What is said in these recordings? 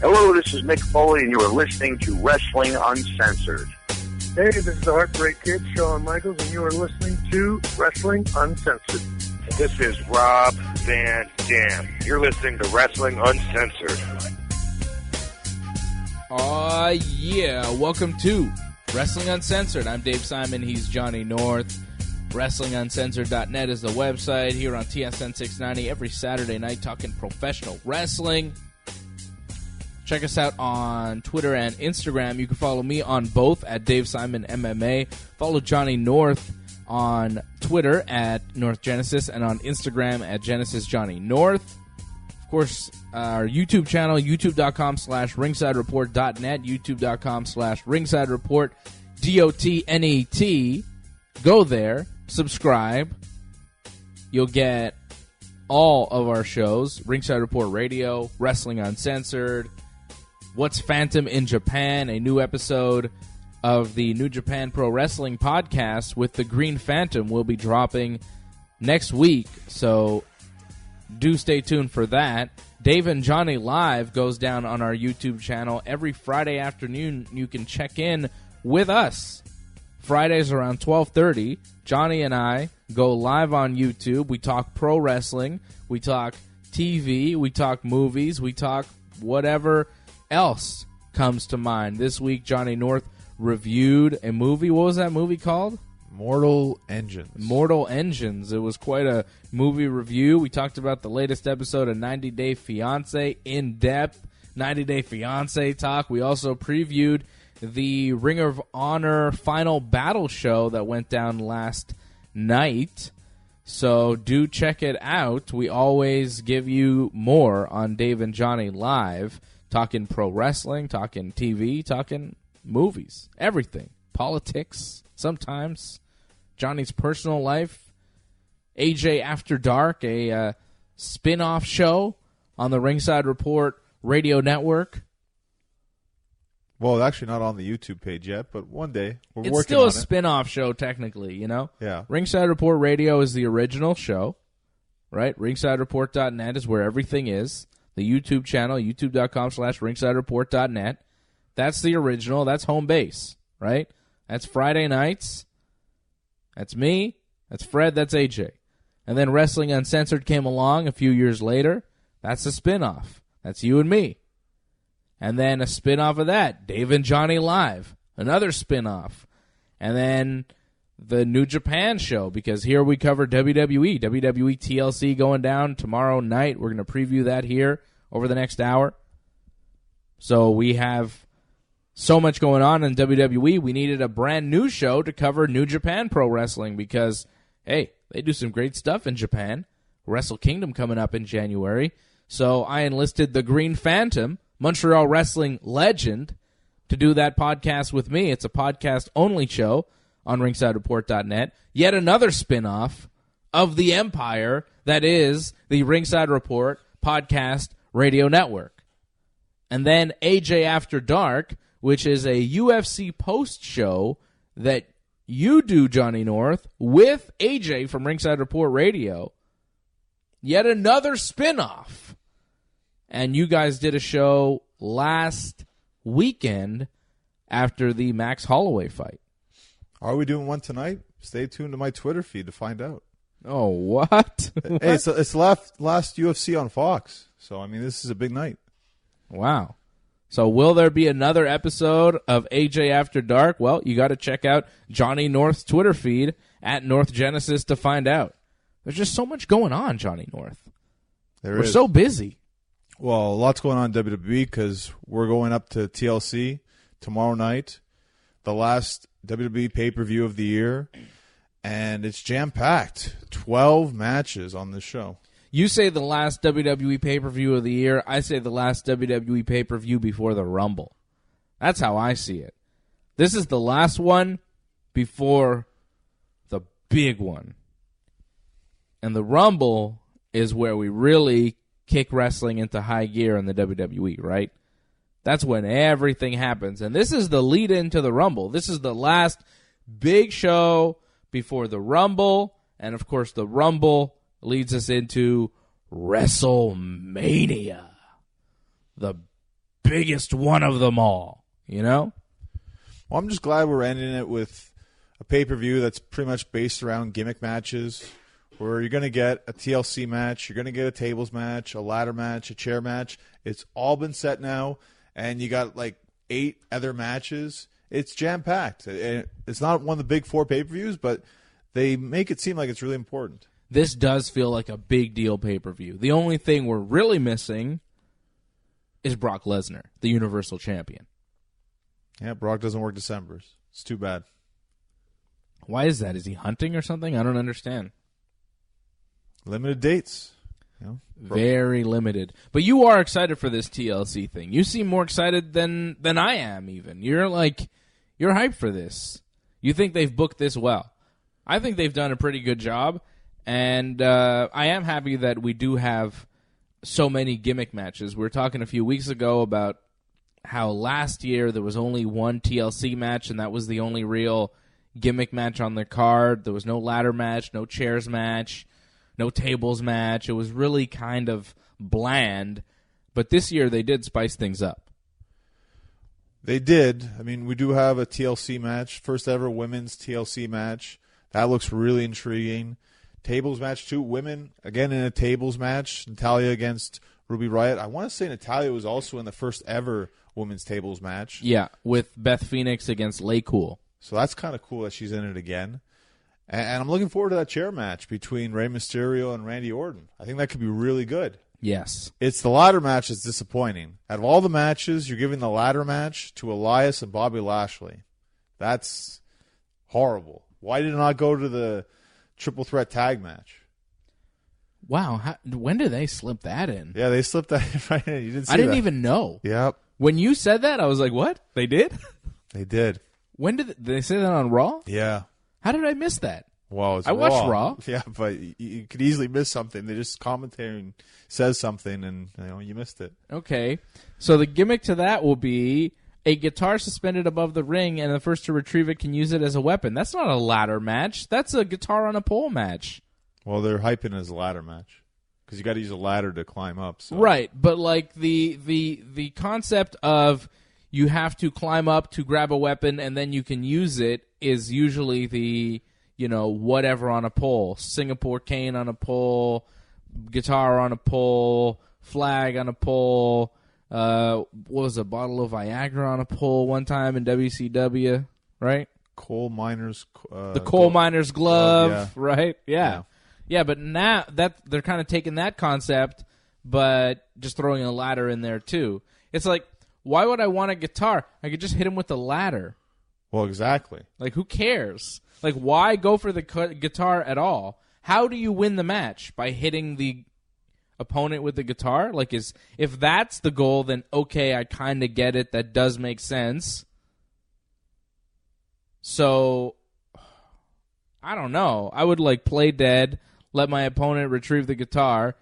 Hello, this is Mick Foley, and you are listening to Wrestling Uncensored. Hey, this is the Heartbreak Kid, Shawn Michaels, and you are listening to Wrestling Uncensored. This is Rob Van Dam. You're listening to Wrestling Uncensored. Yeah. Welcome to Wrestling Uncensored. I'm Dave Simon. He's Johnny North. WrestlingUncensored.net is the website. Here on TSN 690 every Saturday night talking professional wrestling. Check us out on Twitter and Instagram. You can follow me on both at Dave Simon MMA. Follow Johnny North on Twitter at North Genesis and on Instagram at Genesis Johnny North. Of course, our YouTube channel, youtube.com/ringsidereport.net, youtube.com/ringsidereport, DOTNET. Go there, subscribe. You'll get all of our shows, Ringside Report Radio, Wrestling Uncensored, What's Phantom in Japan, a new episode of the New Japan Pro Wrestling podcast with the Green Phantom will be dropping next week, so do stay tuned for that. Dave and Johnny Live goes down on our YouTube channel every Friday afternoon. You can check in with us. Fridays around 12:30, Johnny and I go live on YouTube. We talk pro wrestling, we talk TV, we talk movies, we talk whatever else comes to mind. This week, Johnny North reviewed a movie. What was that movie called? Mortal Engines. Mortal Engines. It was quite a movie review. We talked about the latest episode of 90 Day Fiancé, in-depth 90 Day Fiancé talk. We also previewed the Ring of Honor Final Battle show that went down last night. So do check it out. We always give you more on Dave and Johnny Live, talking pro wrestling, talking TV, talking movies, everything. Politics, sometimes. Johnny's personal life. AJ After Dark, a spin-off show on the Ringside Report radio network. Well, actually not on the YouTube page yet, but one day we're working on it. It's still a spin-off show, technically, you know? Yeah. Ringside Report Radio is the original show, right? RingsideReport.net is where everything is. The YouTube channel, youtube.com/ringsidereport.net. That's the original. That's home base, right? That's Friday nights. That's me. That's Fred. That's AJ. And then Wrestling Uncensored came along a few years later. That's a spinoff. That's you and me. And then a spinoff of that, Dave and Johnny Live, another spinoff. And then the New Japan show, because here we cover WWE TLC going down tomorrow night. We're going to preview that here over the next hour. So we have so much going on in WWE. We needed a brand new show to cover New Japan Pro Wrestling because, hey, they do some great stuff in Japan. Wrestle Kingdom coming up in January. So I enlisted the Green Phantom, Montreal wrestling legend, to do that podcast with me. It's a podcast-only show on RingsideReport.net. Yet another spinoff of the empire that is the Ringside Report podcast radio network. And then AJ After Dark, which is a UFC post show that you do, Johnny North, with AJ from Ringside Report Radio. Yet another spinoff. And you guys did a show last weekend after the Max Holloway fight. Are we doing one tonight? Stay tuned to my Twitter feed to find out. Oh, what? Hey, it's last UFC on Fox. So, I mean, this is a big night. Wow. So will there be another episode of AJ After Dark? Well, you got to check out Johnny North's Twitter feed at North Genesis to find out. There's just so much going on, Johnny North. We're so busy. Well, lots going on in WWE because we're going up to TLC tomorrow night, the last WWE pay-per-view of the year, and it's jam-packed. 12 matches on this show. You say the last WWE pay-per-view of the year. I say the last WWE pay-per-view before the Rumble. That's how I see it. This is the last one before the big one. And the Rumble is where we really kick wrestling into high gear in the WWE, right? That's when everything happens. And this is the lead into the Rumble. This is the last big show before the Rumble. And, of course, the Rumble leads us into WrestleMania. The biggest one of them all, you know? Well, I'm just glad we're ending it with a pay-per-view that's pretty much based around gimmick matches, where you're going to get a TLC match, you're going to get a tables match, a ladder match, a chair match. It's all been set now, and you got like 8 other matches. It's jam-packed. It's not one of the big 4 pay-per-views, but they make it seem like it's really important. This does feel like a big deal pay-per-view. The only thing we're really missing is Brock Lesnar, the Universal Champion. Yeah, Brock doesn't work Decembers. It's too bad. Why is that? Is he hunting or something? I don't understand. Limited dates. You know, Very limited. But you are excited for this TLC thing. You seem more excited than I am even. You're hyped for this. You think they've booked this well. I think they've done a pretty good job, and I am happy that we do have so many gimmick matches. We were talking a few weeks ago about how last year there was only one TLC match, and that was the only real gimmick match on their card. There was no ladder match, no chairs match, no tables match. It was really kind of bland. But this year they did spice things up. They did. I mean, we do have a TLC match, first ever women's TLC match. That looks really intriguing. Tables match too. Women, again in a tables match. Natalya against Ruby Riott. I want to say Natalya was also in the first ever women's tables match. Yeah, with Beth Phoenix against Lay Cool. So that's kind of cool that she's in it again. And I'm looking forward to that chair match between Rey Mysterio and Randy Orton. I think that could be really good. Yes. It's the ladder match that's disappointing. Out of all the matches, you're giving the ladder match to Elias and Bobby Lashley. That's horrible. Why did it not go to the triple threat tag match? Wow. When did they slip that in? Yeah, they slipped that right in. You didn't see I didn't that. even know. Yep. When you said that, I was like, what? They did? They did. When did they say that on Raw? Yeah. How did I miss that? Well, it's I watched Raw. Yeah, but you could easily miss something. They just commentating says something, and you missed it. Okay. So the gimmick to that will be a guitar suspended above the ring, and the first to retrieve it can use it as a weapon. That's not a ladder match. That's a guitar on a pole match. Well, they're hyping it as a ladder match because you got to use a ladder to climb up. So. Right, but like the concept of you have to climb up to grab a weapon and then you can use it is usually the whatever on a pole, Singapore cane on a pole, guitar on a pole, flag on a pole. What was a bottle of Viagra on a pole one time in WCW, right? Coal miner's the coal miner's glove, yeah. Right? Yeah, but now that they're kind of taking that concept, but just throwing a ladder in there too. It's like, why would I want a guitar? I could just hit him with a ladder. Well, exactly. Like, who cares? Like, why go for the guitar at all? How do you win the match? By hitting the opponent with the guitar? Like, if that's the goal, then okay, I kind of get it. That does make sense. So, I don't know. I would, play dead, let my opponent retrieve the guitar,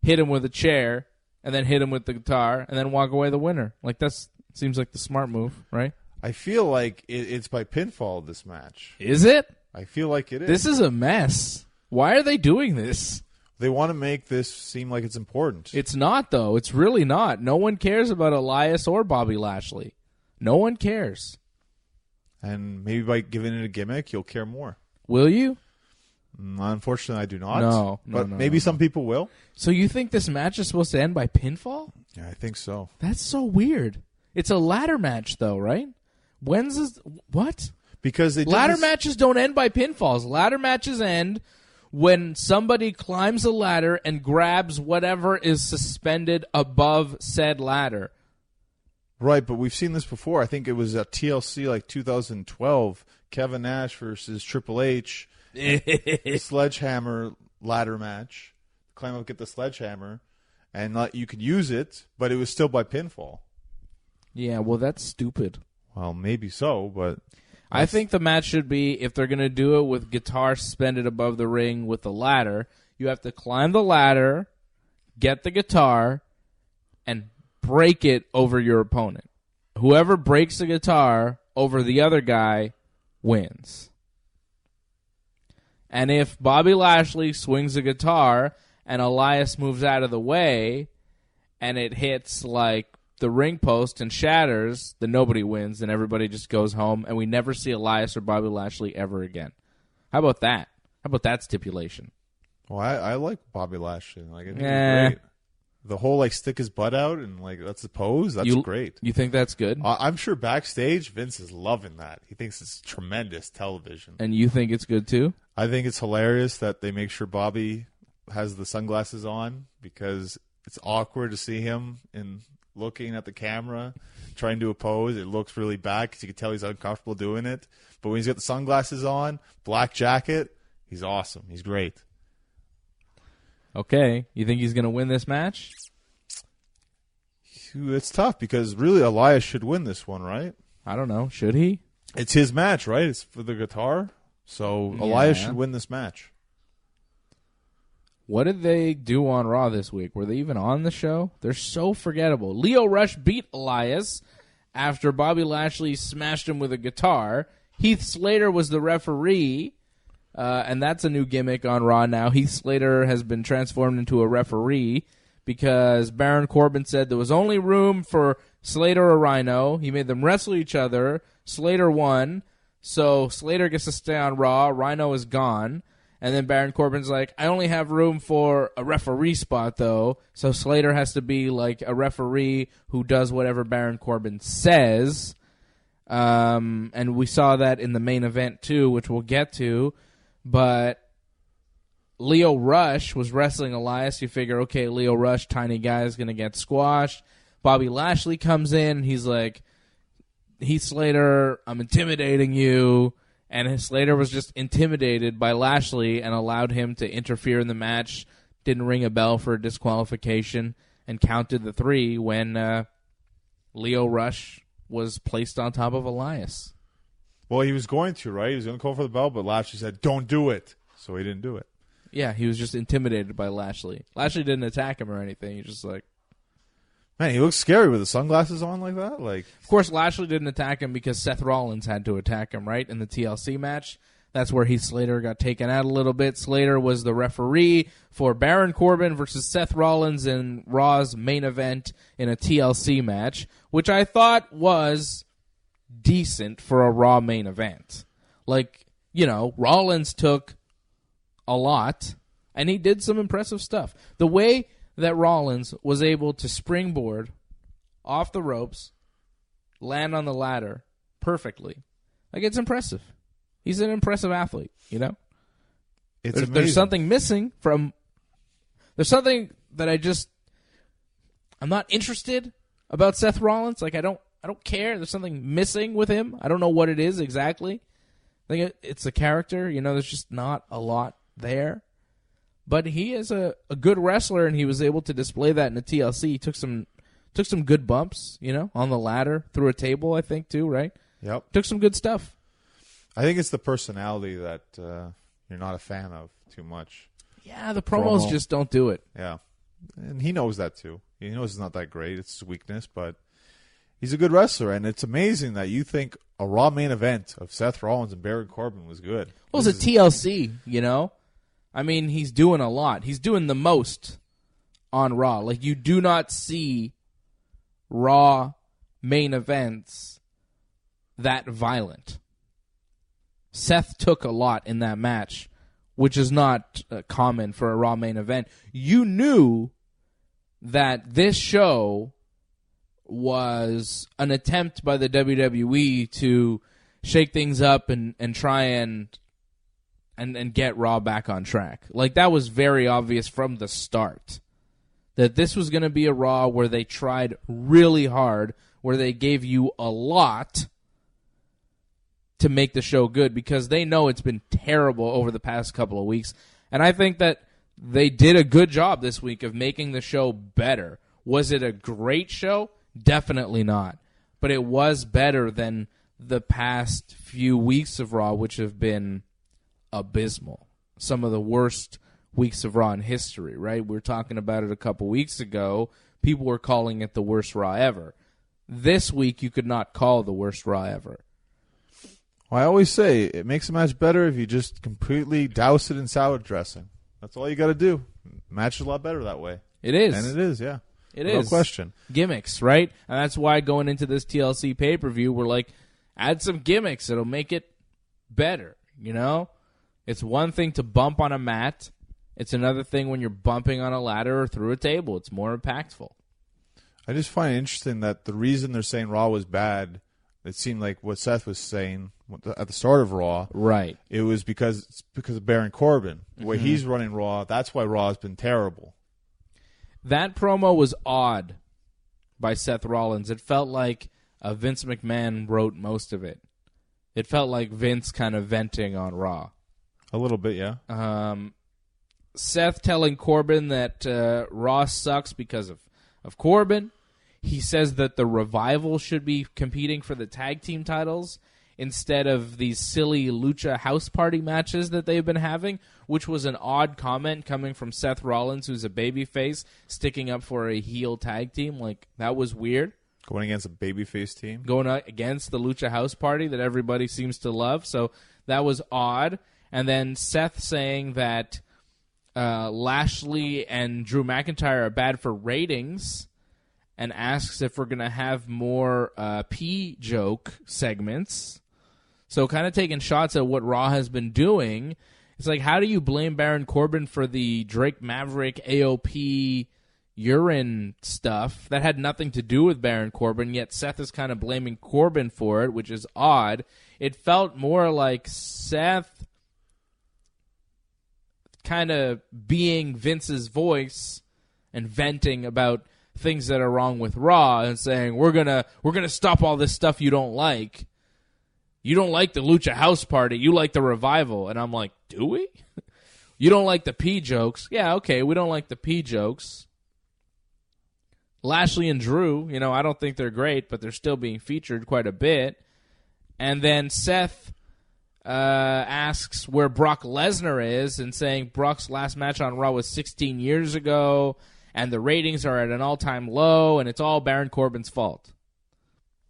hit him with a chair, and then hit him with the guitar, and then walk away the winner. Like, that seems like the smart move, right? I feel like it's by pinfall, this match. Is it? I feel like it is. This is a mess. Why are they doing this? They want to make this seem like it's important. It's not, though. It's really not. No one cares about Elias or Bobby Lashley. No one cares. And maybe by giving it a gimmick, you'll care more. Will you? Unfortunately, I do not. No. But maybe some people will. So you think this match is supposed to end by pinfall? Yeah, I think so. That's so weird. It's a ladder match, though, right? What? Because they ladder matches don't end by pinfalls. Ladder matches end when somebody climbs a ladder and grabs whatever is suspended above said ladder. Right, but we've seen this before. I think it was at TLC 2012, Kevin Nash versus Triple H, sledgehammer ladder match. Climb up, get the sledgehammer, and you could use it, but it was still by pinfall. Yeah, well, that's stupid. Well, maybe so, but I think the match should be, if they're going to do it with guitar suspended above the ring with the ladder, you have to climb the ladder, get the guitar, and break it over your opponent. Whoever breaks the guitar over the other guy wins. And if Bobby Lashley swings a guitar and Elias moves out of the way and it hits the ring post and shatters, then nobody wins, and everybody just goes home, and we never see Elias or Bobby Lashley ever again. How about that? How about that stipulation? Well, I like Bobby Lashley. Like, I think he's great. The whole, like, stick his butt out and, like, that's the pose. That's great. You think that's good? I'm sure backstage, Vince is loving that. He thinks it's tremendous television. And you think it's good, too? I think it's hilarious that they make sure Bobby has the sunglasses on because it's awkward to see him looking at the camera, trying to pose. It looks really bad because you can tell he's uncomfortable doing it. But when he's got the sunglasses on, black jacket, he's awesome. He's great. Okay. You think he's going to win this match? It's tough because really Elias should win this one, right? I don't know. Should he? It's his match, right? It's for the guitar. So Elias should win this match. What did they do on Raw this week? Were they even on the show? They're so forgettable. Lio Rush beat Elias after Bobby Lashley smashed him with a guitar. Heath Slater was the referee. And that's a new gimmick on Raw now. Heath Slater has been transformed into a referee because Baron Corbin said there was only room for Slater or Rhino. He made them wrestle each other. Slater won, so Slater gets to stay on Raw. Rhino is gone. And then Baron Corbin's like, I only have room for a referee spot, though, so Slater has to be like a referee who does whatever Baron Corbin says. And we saw that in the main event, too, which we'll get to. But Lio Rush was wrestling Elias. You figure, okay, Lio Rush, tiny guy, is going to get squashed. Bobby Lashley comes in, and he's like, Heath Slater, I'm intimidating you. And Slater was just intimidated by Lashley and allowed him to interfere in the match, didn't ring a bell for a disqualification, and counted the 3 when Lio Rush was placed on top of Elias. Well, he was going to, right? He was going to call for the bell, but Lashley said, don't do it. So he didn't do it. Yeah, he was just intimidated by Lashley. Lashley didn't attack him or anything. He's just like... Man, he looks scary with the sunglasses on like that. Like, of course, Lashley didn't attack him because Seth Rollins had to attack him, right, in the TLC match. That's where Heath Slater got taken out a little bit. Slater was the referee for Baron Corbin versus Seth Rollins in Raw's main event in a TLC match, which I thought was decent for a Raw main event. Like, you know, Rollins took a lot, and he did some impressive stuff. The way that Rollins was able to springboard off the ropes, land on the ladder perfectly, like, it's impressive. He's an impressive athlete, you know? There's something missing from... There's something that I'm not interested about Seth Rollins. Like, I don't care. There's something missing with him. I don't know what it is exactly. I think it's a character. You know, there's just not a lot there. But he is a good wrestler, and he was able to display that in the TLC. He took some good bumps, you know, on the ladder, through a table, I think, too, right? Yep. Took some good stuff. I think it's the personality that you're not a fan of too much. Yeah, the promos just don't do it. Yeah. And he knows that, too. He knows it's not that great. It's his weakness, but he's a good wrestler, and it's amazing that you think a Raw main event of Seth Rollins and Baron Corbin was good. Well, it's a TLC, you know? I mean, he's doing a lot. He's doing the most on Raw. Like, you do not see Raw main events that violent. Seth took a lot in that match, which is not common for a Raw main event. You knew that this show was an attempt by the WWE to shake things up and try and get Raw back on track. Like, that was very obvious from the start, that this was going to be a Raw where they tried really hard, where they gave you a lot to make the show good, because they know it's been terrible over the past couple of weeks. And I think that they did a good job this week of making the show better. Was it a great show? Definitely not. But it was better than the past few weeks of Raw, which have been abysmal. Some of the worst weeks of Raw in history, right? We were talking about it a couple weeks ago. People were calling it the worst Raw ever. This week, you could not call the worst Raw ever. Well, I always say it makes a match better if you just completely douse it in salad dressing. That's all you got to do. Match is a lot better that way. It is. And it is, yeah. It No is. question. Gimmicks, right? And that's why going into this TLC pay-per-view, we're like, add some gimmicks. It'll make it better, you know? It's one thing to bump on a mat. It's another thing when you're bumping on a ladder or through a table. It's more impactful. I just find it interesting that the reason they're saying Raw was bad, it seemed like what Seth was saying at the start of Raw. Right. It was because of Baron Corbin. The way he's running Raw, that's why Raw has been terrible. That promo was odd by Seth Rollins. It felt like Vince McMahon wrote most of it. It felt like Vince kind of venting on Raw. A little bit, yeah. Seth telling Corbin that Raw sucks because of Corbin. He says that the Revival should be competing for the tag team titles instead of these silly Lucha House Party matches that they've been having, which was an odd comment coming from Seth Rollins, who's a babyface, sticking up for a heel tag team. Like, that was weird. Going against a babyface team. Going against the Lucha House Party that everybody seems to love. So that was odd. And then Seth saying that Lashley and Drew McIntyre are bad for ratings and asks if we're going to have more P-joke segments. So kind of taking shots at what Raw has been doing. It's like, how do you blame Baron Corbin for the Drake Maverick AOP urine stuff? That had nothing to do with Baron Corbin, yet Seth is kind of blaming Corbin for it, which is odd. It felt more like Seth kind of being Vince's voice and venting about things that are wrong with Raw and saying, we're gonna stop all this stuff you don't like. You don't like the Lucha House Party. You like the Revival. And I'm like, do we? You don't like the P jokes. Yeah, okay, we don't like the P jokes. Lashley and Drew, I don't think they're great, but they're still being featured quite a bit. And then Seth asks where Brock Lesnar is and saying Brock's last match on Raw was 16 years ago and the ratings are at an all-time low and it's all Baron Corbin's fault.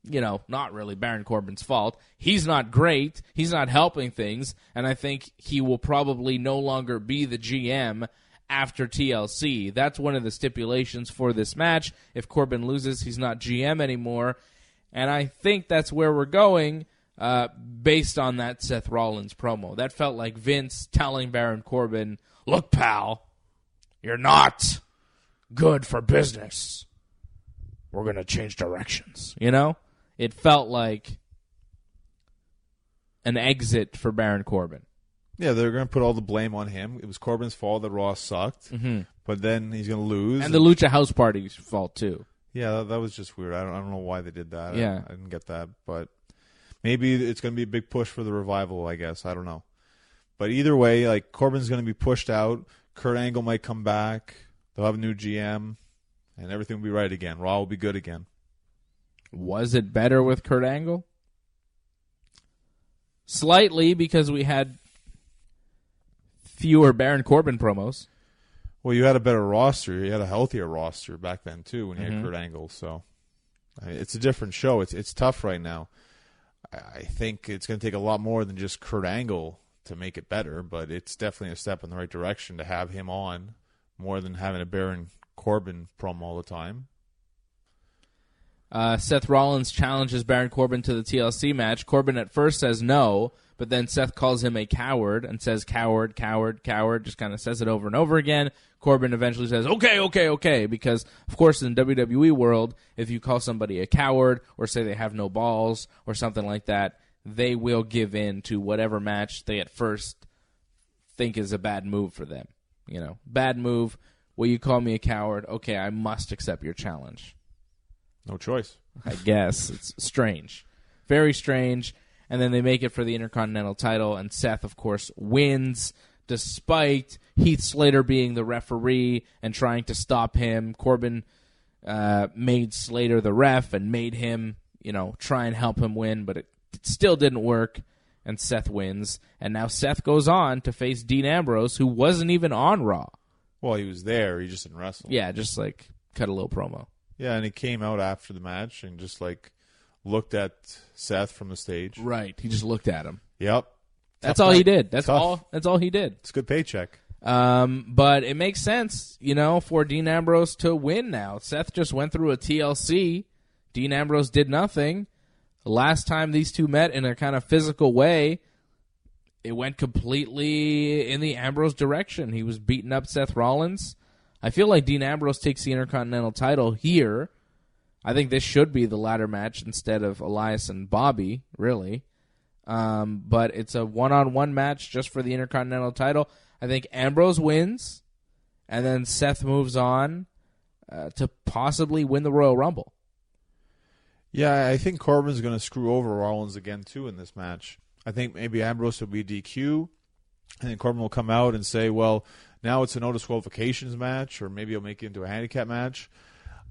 Not really Baron Corbin's fault. He's not great. He's not helping things. And I think he will probably no longer be the GM after TLC. That's one of the stipulations for this match. If Corbin loses, he's not GM anymore. And I think that's where we're going based on that Seth Rollins promo. That felt like Vince telling Baron Corbin, look, pal, you're not good for business. We're going to change directions, It felt like an exit for Baron Corbin. Yeah, they're going to put all the blame on him. It was Corbin's fault that Raw sucked, but then he's going to lose. And the Lucha House Party's fault, too. Yeah, that was just weird. I don't know why they did that. Yeah. I didn't get that, but maybe it's going to be a big push for the Revival, I guess. I don't know. But either way, like, Corbin's going to be pushed out. Kurt Angle might come back. They'll have a new GM, and everything will be right again. Raw will be good again. Was it better with Kurt Angle? Slightly, because we had fewer Baron Corbin promos. Well, you had a better roster. You had a healthier roster back then, too, when you had Kurt Angle. So it's a different show. It's tough right now. I think it's going to take a lot more than just Kurt Angle to make it better, but it's definitely a step in the right direction to have him on more than having a Baron Corbin promo all the time. Seth Rollins challenges Baron Corbin to the TLC match. Corbin at first says no, but then Seth calls him a coward and says coward, coward, coward, just kind of says it over and over again. Corbin eventually says, okay, because, of course, in the WWE world, if you call somebody a coward or say they have no balls or something like that, they will give in to whatever match they at first think is a bad move for them. Bad move, will you call me a coward? Okay, I must accept your challenge. No choice. I guess. It's strange. Very strange. And then they make it for the Intercontinental title, and Seth, of course, wins, despite Heath Slater being the referee and trying to stop him. Corbin made Slater the ref and made him, try and help him win, but it still didn't work, and Seth wins. And now Seth goes on to face Dean Ambrose, who wasn't even on Raw. Well, he was there. He just didn't wrestle. Yeah, just, cut a little promo. Yeah, and he came out after the match and just, looked at Seth from the stage. Right. He just looked at him. Yep. That's all he did. That's all he did. It's a good paycheck. But it makes sense, for Dean Ambrose to win now. Seth just went through a TLC. Dean Ambrose did nothing. The last time these two met in a kind of physical way, it went completely in the Ambrose direction. He was beating up Seth Rollins. I feel like Dean Ambrose takes the Intercontinental title here. I think this should be the ladder match instead of Elias and Bobby, really. But it's a one-on-one match just for the Intercontinental title. I think Ambrose wins, and then Seth moves on to possibly win the Royal Rumble. Yeah, I think Corbin's going to screw over Rollins again, too, in this match. I think maybe Ambrose will be DQ, and then Corbin will come out and say, well, now it's a no disqualifications match, or maybe he'll make it into a handicap match.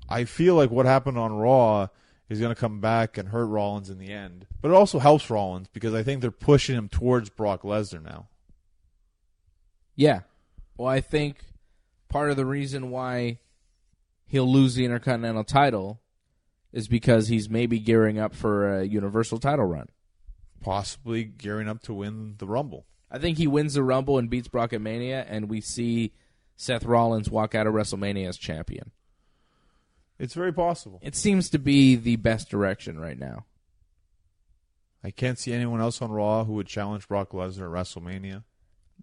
I feel like what happened on Raw is going to come back and hurt Rollins in the end. But it also helps Rollins because I think they're pushing him towards Brock Lesnar now. Yeah. Well, I think part of the reason why he'll lose the Intercontinental title is because he's maybe gearing up for a Universal title run. Possibly gearing up to win the Rumble. I think he wins the Rumble and beats Brock at Mania, and we see Seth Rollins walk out of WrestleMania as champion. It's very possible. It seems to be the best direction right now. I can't see anyone else on Raw who would challenge Brock Lesnar at WrestleMania.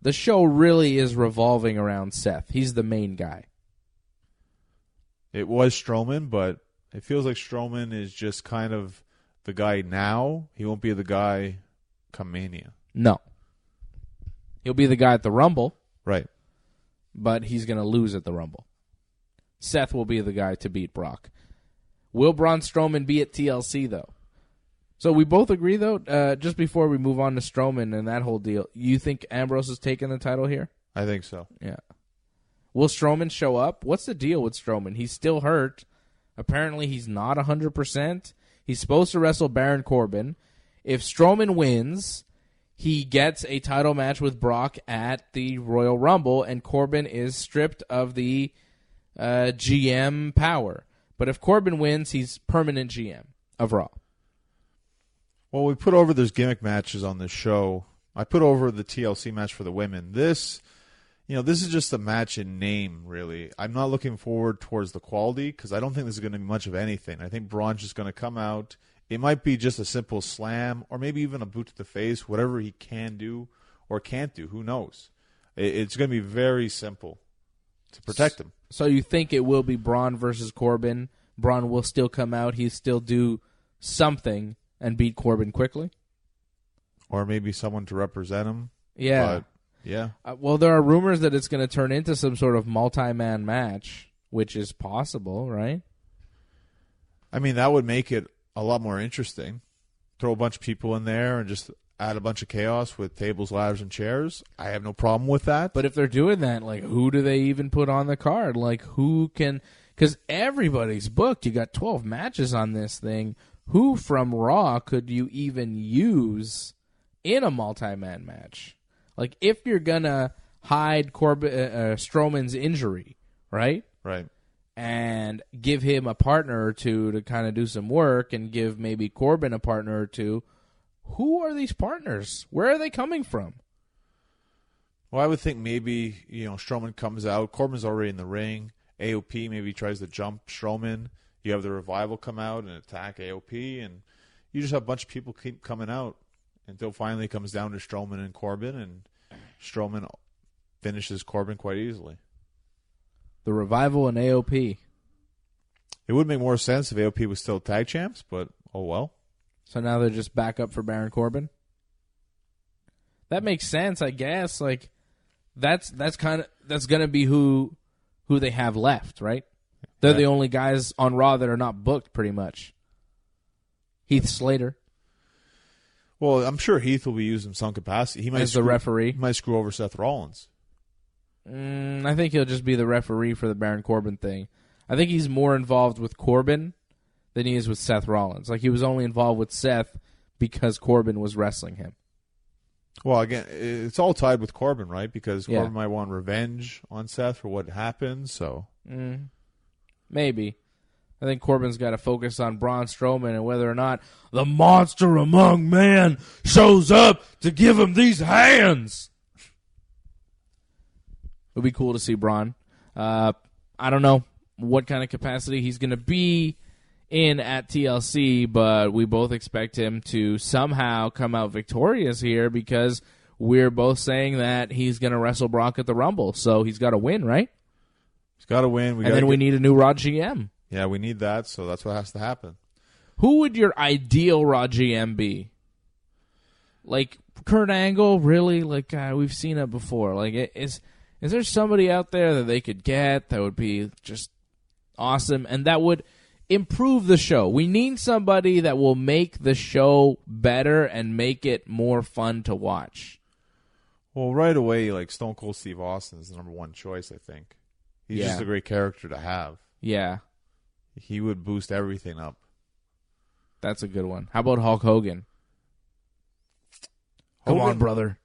The show really is revolving around Seth. He's the main guy. It was Strowman, but it feels like Strowman is just kind of the guy now. He won't be the guy come Mania. No. He'll be the guy at the Rumble. Right. But he's going to lose at the Rumble. Seth will be the guy to beat Brock. Will Braun Strowman be at TLC, though? So we both agree, though, just before we move on to Strowman and that whole deal, you think Ambrose is taking the title here? I think so. Yeah. Will Strowman show up? What's the deal with Strowman? He's still hurt. Apparently he's not 100%. He's supposed to wrestle Baron Corbin. If Strowman wins, he gets a title match with Brock at the Royal Rumble, and Corbin is stripped of the GM power. But if Corbin wins, he's permanent GM of Raw. Well, we put over those gimmick matches on this show. I put over the TLC match for the women. This is just a match in name, really. I'm not looking forward towards the quality because I don't think this is going to be much of anything. I think Braun's just going to come out. It might be just a simple slam or maybe even a boot to the face, whatever he can do or can't do. Who knows? It's going to be very simple to protect him. So you think it will be Braun versus Corbin? Braun will still come out. He'll still do something and beat Corbin quickly? Or maybe someone to represent him. Yeah. But, yeah. Well, there are rumors that it's going to turn into some sort of multi-man match, which is possible, right? I mean, that would make it a lot more interesting. Throw a bunch of people in there and just add a bunch of chaos with tables, ladders, and chairs. I have no problem with that. But if they're doing that, like, who do they even put on the card? Like, who can... Because everybody's booked. You got 12 matches on this thing. Who from Raw could you even use in a multi-man match? Like, if you're going to hide Strowman's injury, right? Right. And give him a partner or two to kind of do some work and give maybe Corbin a partner or two, who are these partners? Where are they coming from? Well, I would think maybe, Strowman comes out. Corbin's already in the ring. AOP maybe tries to jump Strowman. You have the Revival come out and attack AOP, and you just have a bunch of people keep coming out until finally it comes down to Strowman and Corbin, and Strowman finishes Corbin quite easily. The Revival and AOP. It would make more sense if AOP was still tag champs, but oh well. So now they're just back up for Baron Corbin? That makes sense, I guess. Like, that's going to be who they have left, right? They're the only guys on Raw that are not booked, pretty much. Heath Slater. Well, I'm sure Heath will be used in some capacity. He might as the referee. He might screw over Seth Rollins. I think he'll just be the referee for the Baron Corbin thing. I think he's more involved with Corbin than he is with Seth Rollins. Like, he was only involved with Seth because Corbin was wrestling him. Well, again, it's all tied with Corbin, right? Because Corbin might want revenge on Seth for what happened, so... Maybe. I think Corbin's got to focus on Braun Strowman and whether or not the monster among men shows up to give him these hands. would be cool to see Braun. I don't know what kind of capacity he's going to be in at TLC, but we both expect him to somehow come out victorious here because we're both saying that he's going to wrestle Brock at the Rumble. So he's got to win, right? He's got to win. We need a new Raw GM. Yeah, we need that, so that's what has to happen. Who would your ideal Raw GM be? Like Kurt Angle, really? Like we've seen it before. Like, is there somebody out there that they could get that would be just awesome and that would improve the show? We need somebody that will make the show better and make it more fun to watch. Well, right away, like Stone Cold Steve Austin is the number one choice, I think. He's just a great character to have. Yeah. He would boost everything up. That's a good one. How about Hulk Hogan? Come on, brother.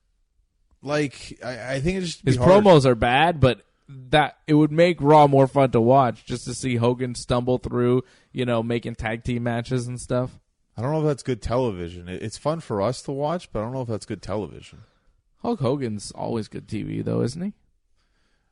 Like, I think it's just his promos are bad, but that it would make Raw more fun to watch just to see Hogan stumble through, making tag team matches and stuff. I don't know if that's good television. It's fun for us to watch, but I don't know if that's good television. Hulk Hogan's always good TV, though, isn't he?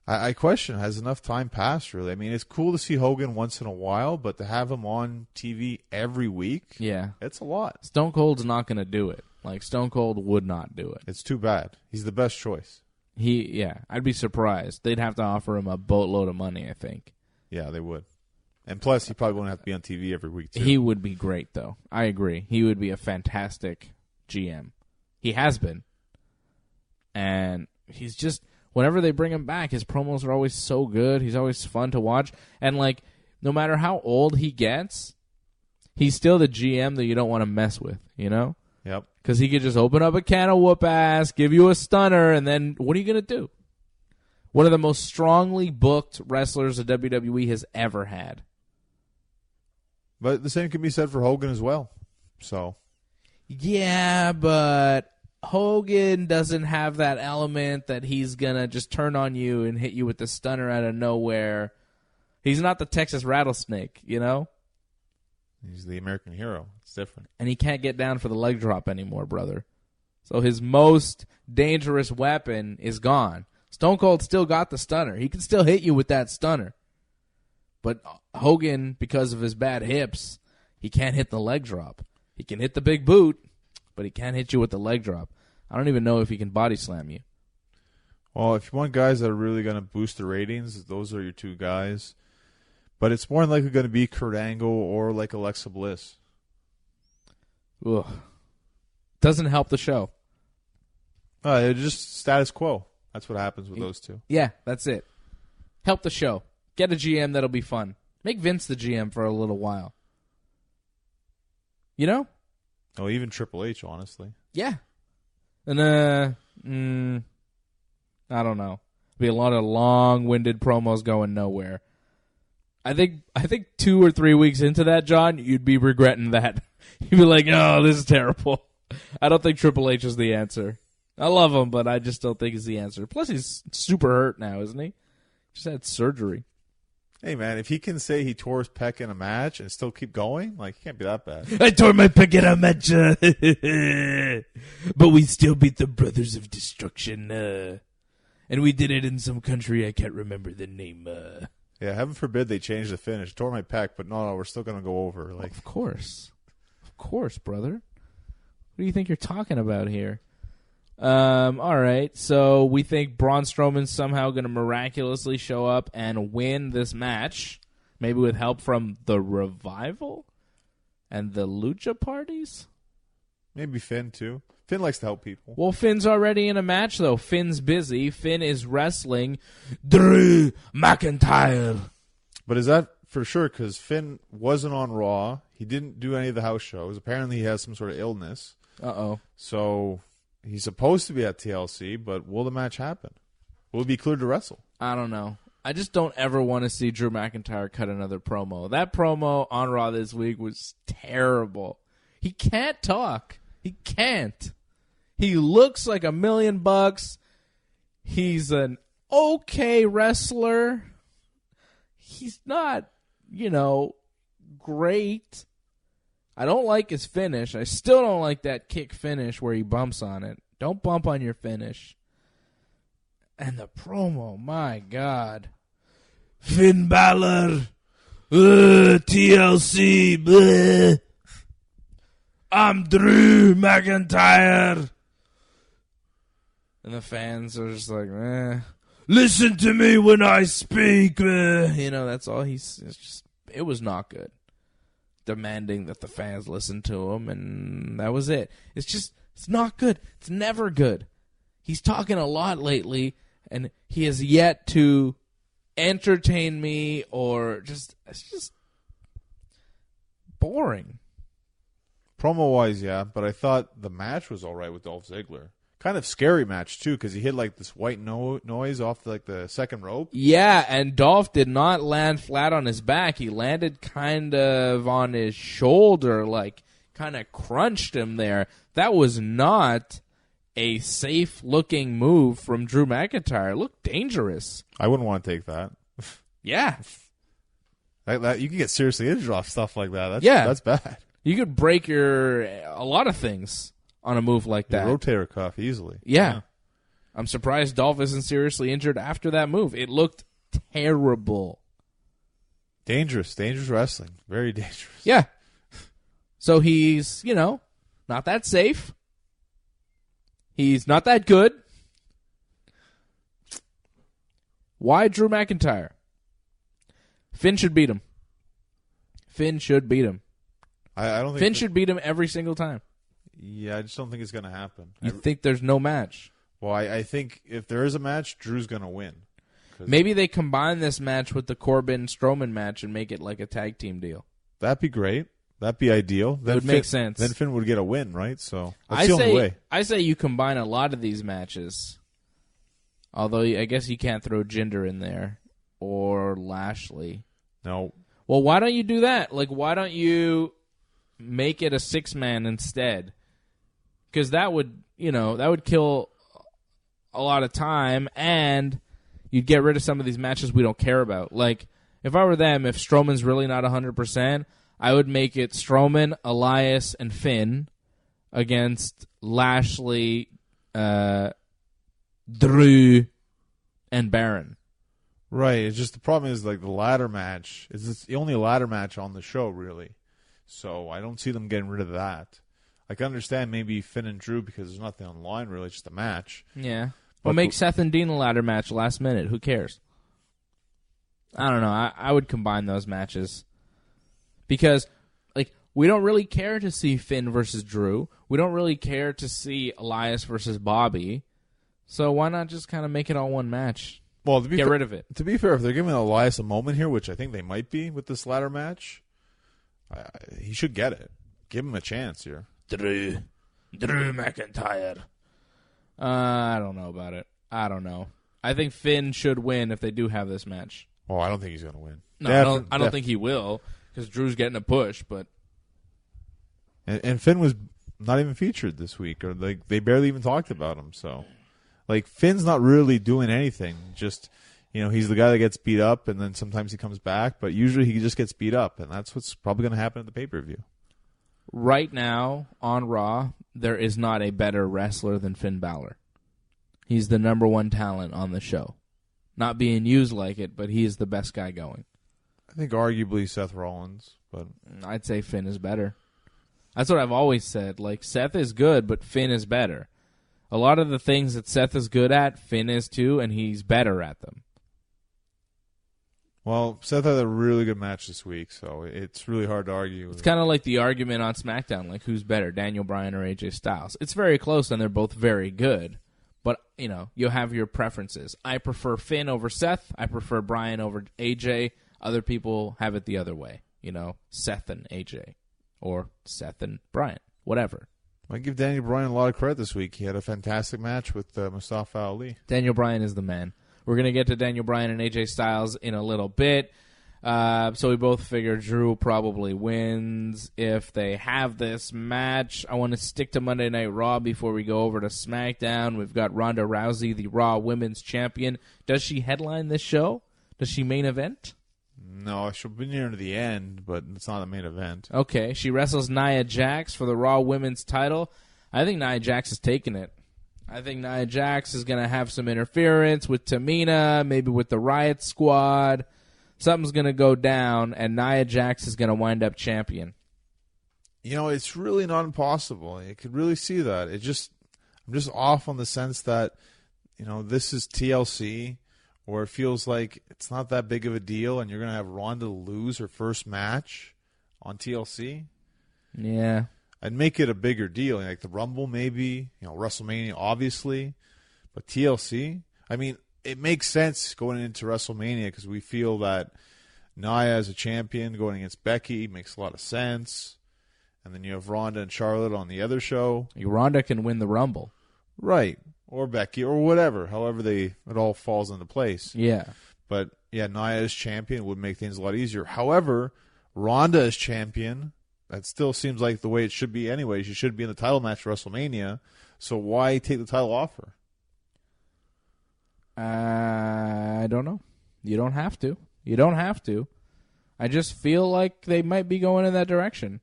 I question, has enough time passed, really? I mean, it's cool to see Hogan once in a while, but to have him on TV every week, it's a lot. Stone Cold's not going to do it. Like, Stone Cold would not do it. It's too bad. He's the best choice. I'd be surprised. They'd have to offer him a boatload of money, I think. Yeah, they would. And plus, he probably wouldn't have to be on TV every week, too. He would be great, though. I agree. He would be a fantastic GM. He has been. And he's just, whenever they bring him back, his promos are always so good. He's always fun to watch. And, like, no matter how old he gets, he's still the GM that you don't want to mess with, Yep. Because he could just open up a can of whoop ass, give you a stunner, and then what are you going to do? One of the most strongly booked wrestlers the WWE has ever had. But the same can be said for Hogan as well. So. Yeah, but Hogan doesn't have that element that he's going to just turn on you and hit you with the stunner out of nowhere. He's not the Texas Rattlesnake, He's the American hero. It's different. And he can't get down for the leg drop anymore, brother. So his most dangerous weapon is gone. Stone Cold still got the stunner. He can still hit you with that stunner. But Hogan, because of his bad hips, he can't hit the leg drop. He can hit the big boot, but he can't hit you with the leg drop. I don't even know if he can body slam you. Well, if you want guys that are really going to boost the ratings, those are your two guys. But it's more than likely going to be Kurt Angle or like Alexa Bliss. Ugh. Doesn't help the show. It's just status quo. That's what happens with those two. Yeah, that's it. Help the show. Get a GM that'll be fun. Make Vince the GM for a little while. Oh, even Triple H, honestly. Yeah. And, I don't know. Be a lot of long-winded promos going nowhere. I think 2 or 3 weeks into that, John, you'd be regretting that. You'd be like, oh, this is terrible. I don't think Triple H is the answer. I love him, but I just don't think he's the answer. Plus, he's super hurt now, isn't he? Just had surgery. Hey, man, if he can say he tore his pec in a match and still keep going, he can't be that bad. I tore my pec in a match, but we still beat the Brothers of Destruction, and we did it in some country I can't remember the name. Yeah, heaven forbid they change the finish. Tore my pec, but no, we're still going to go over. Of course, brother. What do you think you're talking about here? All right, so we think Braun Strowman's somehow going to miraculously show up and win this match, maybe with help from the Revival and the Lucha parties? Maybe Finn, too. Finn likes to help people. Well, Finn's already in a match, though. Finn's busy. Finn is wrestling Drew McIntyre. But is that for sure? Because Finn wasn't on Raw. He didn't do any of the house shows. Apparently he has some sort of illness. Uh-oh. So he's supposed to be at TLC, but will the match happen? Will he be cleared to wrestle? I don't know. I just don't ever want to see Drew McIntyre cut another promo. That promo on Raw this week was terrible. He can't talk. He can't. He looks like $1 million. He's an okay wrestler. He's not, great. I don't like his finish. I still don't like that kick finish where he bumps on it. Don't bump on your finish. And the promo, my God. Finn Balor. TLC. Bleh. I'm Drew McIntyre. And the fans are just like, listen to me when I speak. That's all it was not good. Demanding that the fans listen to him, and that was it. It's not good. It's never good. He's talking a lot lately, and he has yet to entertain me or it's just boring. Promo-wise, yeah, but I thought the match was all right with Dolph Ziggler. Kind of scary match, too, because he hit like this white noise off like the second rope. Yeah, and Dolph did not land flat on his back. He landed kind of on his shoulder, like kind of crunched him there. That was not a safe-looking move from Drew McIntyre. It looked dangerous. I wouldn't want to take that. Yeah. You can get seriously injured off stuff like that. That's bad. You could break a lot of things on a move like that. Rotator cuff easily. Yeah. I'm surprised Dolph isn't seriously injured after that move. It looked terrible. Dangerous wrestling. Very dangerous. Yeah. So he's, not that safe. He's not that good. Why Drew McIntyre? Finn should beat him. I don't think Finn should beat him every single time. Yeah, I just don't think it's going to happen. You think there's no match? Well, I think if there is a match, Drew's going to win. Maybe they combine this match with the Corbin-Strowman match and make it like a tag team deal. That'd be great. That'd be ideal. That would make sense. Then Finn would get a win, right? So that's the only way. I say you combine a lot of these matches. Although I guess you can't throw Jinder in there or Lashley. No. Well, why don't you do that? Like, why don't you make it a 6-man instead? Because that would kill a lot of time, and you'd get rid of some of these matches we don't care about. Like, if I were them, if Strowman's really not 100%, I would make it Strowman, Elias, and Finn against Lashley, Drew, and Baron. Right. It's just the problem is like the ladder match. It's the only ladder match on the show, really. So I don't see them getting rid of that. I can understand maybe Finn and Drew because there's nothing on the line, really. It's just a match. Yeah. Well, make Seth and Dean a ladder match last minute. Who cares? I don't know. I would combine those matches. Because, we don't really care to see Finn versus Drew. We don't really care to see Elias versus Bobby. So why not just kind of make it all one match? Well, get rid of it. To be fair, if they're giving Elias a moment here, which I think they might be with this ladder match, he should get it. Give him a chance here. Drew McIntyre. I don't know about it. I don't know. I think Finn should win if they do have this match. Oh, I don't think he's going to win. No, I don't think he will because Drew's getting a push. But and Finn was not even featured this week, or they barely even talked about him. So, Finn's not really doing anything. Just he's the guy that gets beat up, and then sometimes he comes back, but usually he just gets beat up, and that's what's probably going to happen at the pay-per-view. Right now on Raw, there is not a better wrestler than Finn Balor. He's the number one talent on the show. Not being used like it, but he is the best guy going. I think arguably Seth Rollins, but I'd say Finn is better. That's what I've always said. Seth is good, but Finn is better. A lot of the things that Seth is good at, Finn is too, and he's better at them. Well, Seth had a really good match this week, so it's really hard to argue. It's kind of like the argument on SmackDown, who's better, Daniel Bryan or AJ Styles. It's very close, and they're both very good. But, you'll have your preferences. I prefer Finn over Seth. I prefer Bryan over AJ. Other people have it the other way. Seth and AJ. Or Seth and Bryan. Whatever. I give Daniel Bryan a lot of credit this week. He had a fantastic match with Mustafa Ali. Daniel Bryan is the man. We're going to get to Daniel Bryan and AJ Styles in a little bit. So we both figure Drew probably wins if they have this match. I want to stick to Monday Night Raw before we go over to SmackDown. We've got Ronda Rousey, the Raw Women's Champion. Does she headline this show? Does she main event? No, she'll be near to the end, but it's not a main event. Okay, she wrestles Nia Jax for the Raw Women's title. I think Nia Jax is taking it. I think Nia Jax is going to have some interference with Tamina, maybe with the Riot Squad. Something's going to go down, and Nia Jax is going to wind up champion. You know, it's really not impossible. I could really see that. I'm just off on the sense that, you know, this is TLC, where it feels like it's not that big of a deal, and you're going to have Ronda lose her first match on TLC. Yeah. I'd make it a bigger deal, like the Rumble maybe, you know, WrestleMania obviously, but TLC, I mean, it makes sense going into WrestleMania because we feel that Nia as a champion going against Becky makes a lot of sense, and then you have Ronda and Charlotte on the other show. Ronda can win the Rumble. Right, or Becky, or whatever, however it all falls into place. Yeah. But, yeah, Nia as champion would make things a lot easier. However, Ronda as champion, that still seems like the way it should be anyway. She should be in the title match for WrestleMania. So why take the title off her? I don't know. You don't have to. You don't have to. I just feel like they might be going in that direction.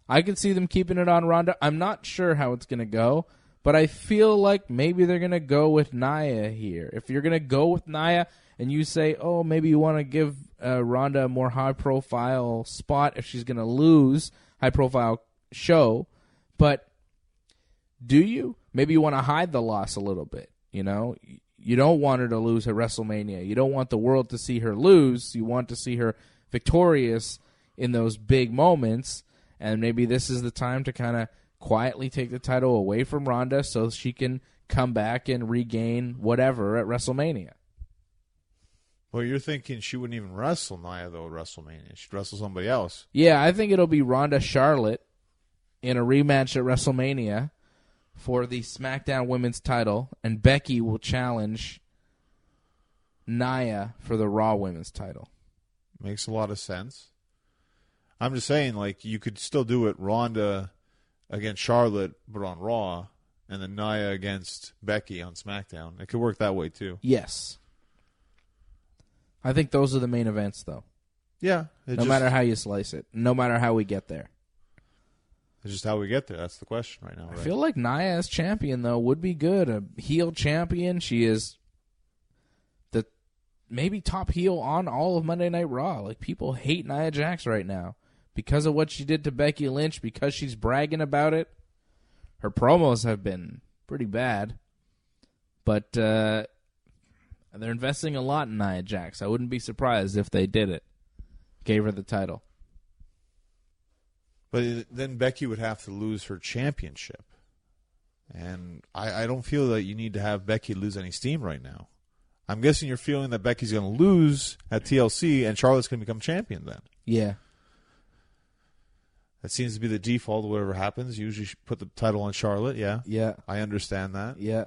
I could see them keeping it on Ronda. I'm not sure how it's going to go, but I feel like maybe they're going to go with Nia here. If you're going to go with Nia and you say, oh, maybe you want to give Ronda a more high-profile spot if she's going to lose, high-profile show, but do you? Maybe you want to hide the loss a little bit, you know? You don't want her to lose at WrestleMania. You don't want the world to see her lose. You want to see her victorious in those big moments, and maybe this is the time to kind of quietly take the title away from Ronda so she can come back and regain whatever at WrestleMania. Well, you're thinking she wouldn't even wrestle Nia, though, at WrestleMania. She'd wrestle somebody else. Yeah, I think it'll be Ronda Charlotte in a rematch at WrestleMania for the SmackDown Women's title, and Becky will challenge Nia for the Raw Women's title. Makes a lot of sense. I'm just saying, like, you could still do it Ronda against Charlotte, but on Raw, and then Nia against Becky on SmackDown. It could work that way, too. Yes. I think those are the main events, though. Yeah. No matter how you slice it. No matter how we get there. It's just how we get there. That's the question right now. Right? I feel like Nia as champion, though, would be good. A heel champion. She is the maybe top heel on all of Monday Night Raw. Like, people hate Nia Jax right now because of what she did to Becky Lynch, because she's bragging about it. Her promos have been pretty bad. But they're investing a lot in Nia Jax. I wouldn't be surprised if they did it. Gave her the title. But then Becky would have to lose her championship. And I don't feel that you need to have Becky lose any steam right now. I'm guessing you're feeling that Becky's going to lose at TLC and Charlotte's going to become champion then. Yeah. That seems to be the default of whatever happens. You usually put the title on Charlotte, yeah. Yeah. I understand that. Yeah.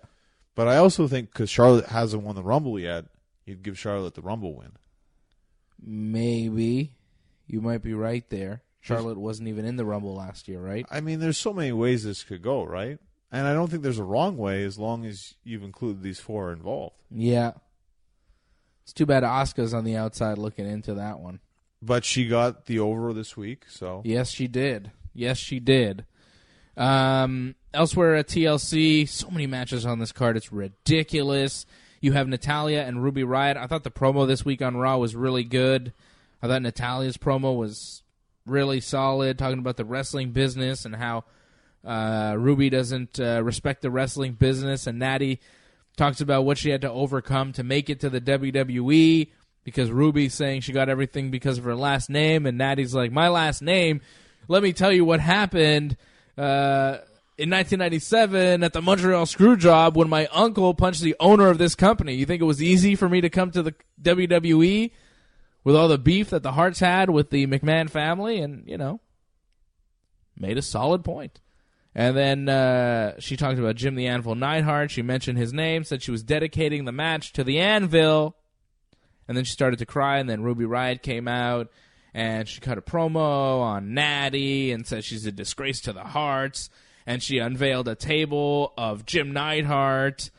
But I also think because Charlotte hasn't won the Rumble yet, you'd give Charlotte the Rumble win. Maybe. You might be right there. Charlotte wasn't even in the Rumble last year, right? I mean, there's so many ways this could go, right? And I don't think there's a wrong way as long as you've included these four involved. Yeah. It's too bad Asuka's on the outside looking into that one. But she got the over this week, so. Yes, she did. Yes, she did. Elsewhere at TLC, so many matches on this card. It's ridiculous. You have Natalya and Ruby Riott. I thought the promo this week on Raw was really good. I thought Natalya's promo was really solid, talking about the wrestling business and how Ruby doesn't respect the wrestling business, and Natty talks about what she had to overcome to make it to the WWE, because Ruby's saying she got everything because of her last name, and Natty's like, my last name, let me tell you what happened in 1997 at the Montreal Screwjob when my uncle punched the owner of this company. You think it was easy for me to come to the WWE with all the beef that the Harts had with the McMahon family? And, you know, made a solid point. And then she talked about Jim the Anvil Neidhart. She mentioned his name, said she was dedicating the match to the Anvil. And then she started to cry, and then Ruby Riott came out, and she cut a promo on Natty and said she's a disgrace to the Harts. And she unveiled a table of Jim Neidhart.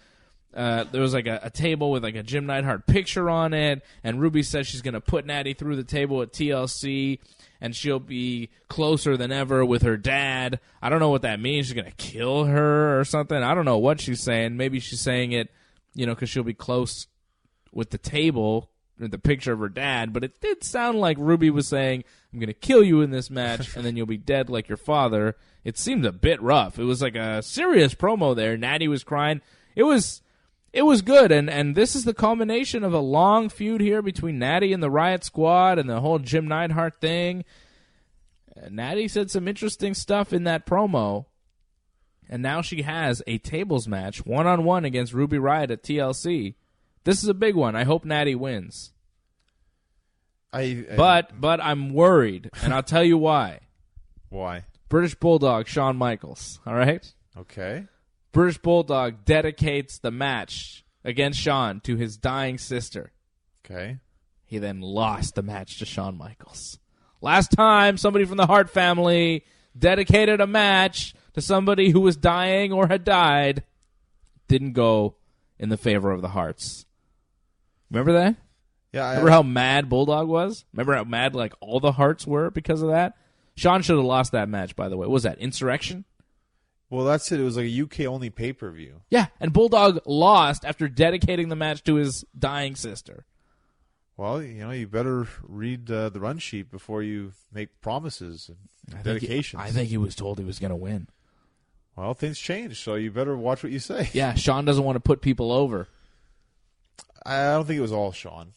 There was like a table with like a Jim Neidhart picture on it, and Ruby says she's going to put Natty through the table at TLC. and she'll be closer than ever with her dad. I don't know what that means. She's going to kill her or something. I don't know what she's saying. Maybe she's saying it, because she'll be close with the table, with the picture of her dad. But it did sound like Ruby was saying, I'm going to kill you in this match, and then you'll be dead like your father. It seemed a bit rough. It was like a serious promo there. Natty was crying. It was good, and this is the culmination of a long feud here between Natty and the Riot Squad and the whole Jim Neidhart thing. Natty said some interesting stuff in that promo, and now she has a tables match, one-on-one against Ruby Riott at TLC. This is a big one. I hope Natty wins. But I'm worried, and I'll tell you why. Why? British Bulldog, Shawn Michaels, all right? Okay. British Bulldog dedicates the match against Shawn to his dying sister. Okay. He then lost the match to Shawn Michaels. Last time somebody from the Hart family dedicated a match to somebody who was dying or had died, didn't go in the favor of the Harts. Remember that? Yeah. Remember how mad Bulldog was? Remember how mad like all the Harts were because of that? Shawn should have lost that match, by the way. What was that, Insurrection? Well, that's it. It was like a UK-only pay-per-view. Yeah, and Bulldog lost after dedicating the match to his dying sister. Well, you better read the run sheet before you make promises and dedications. I think he was told he was going to win. Well, things change, so you better watch what you say. Yeah, Shawn doesn't want to put people over. I don't think it was all Shawn.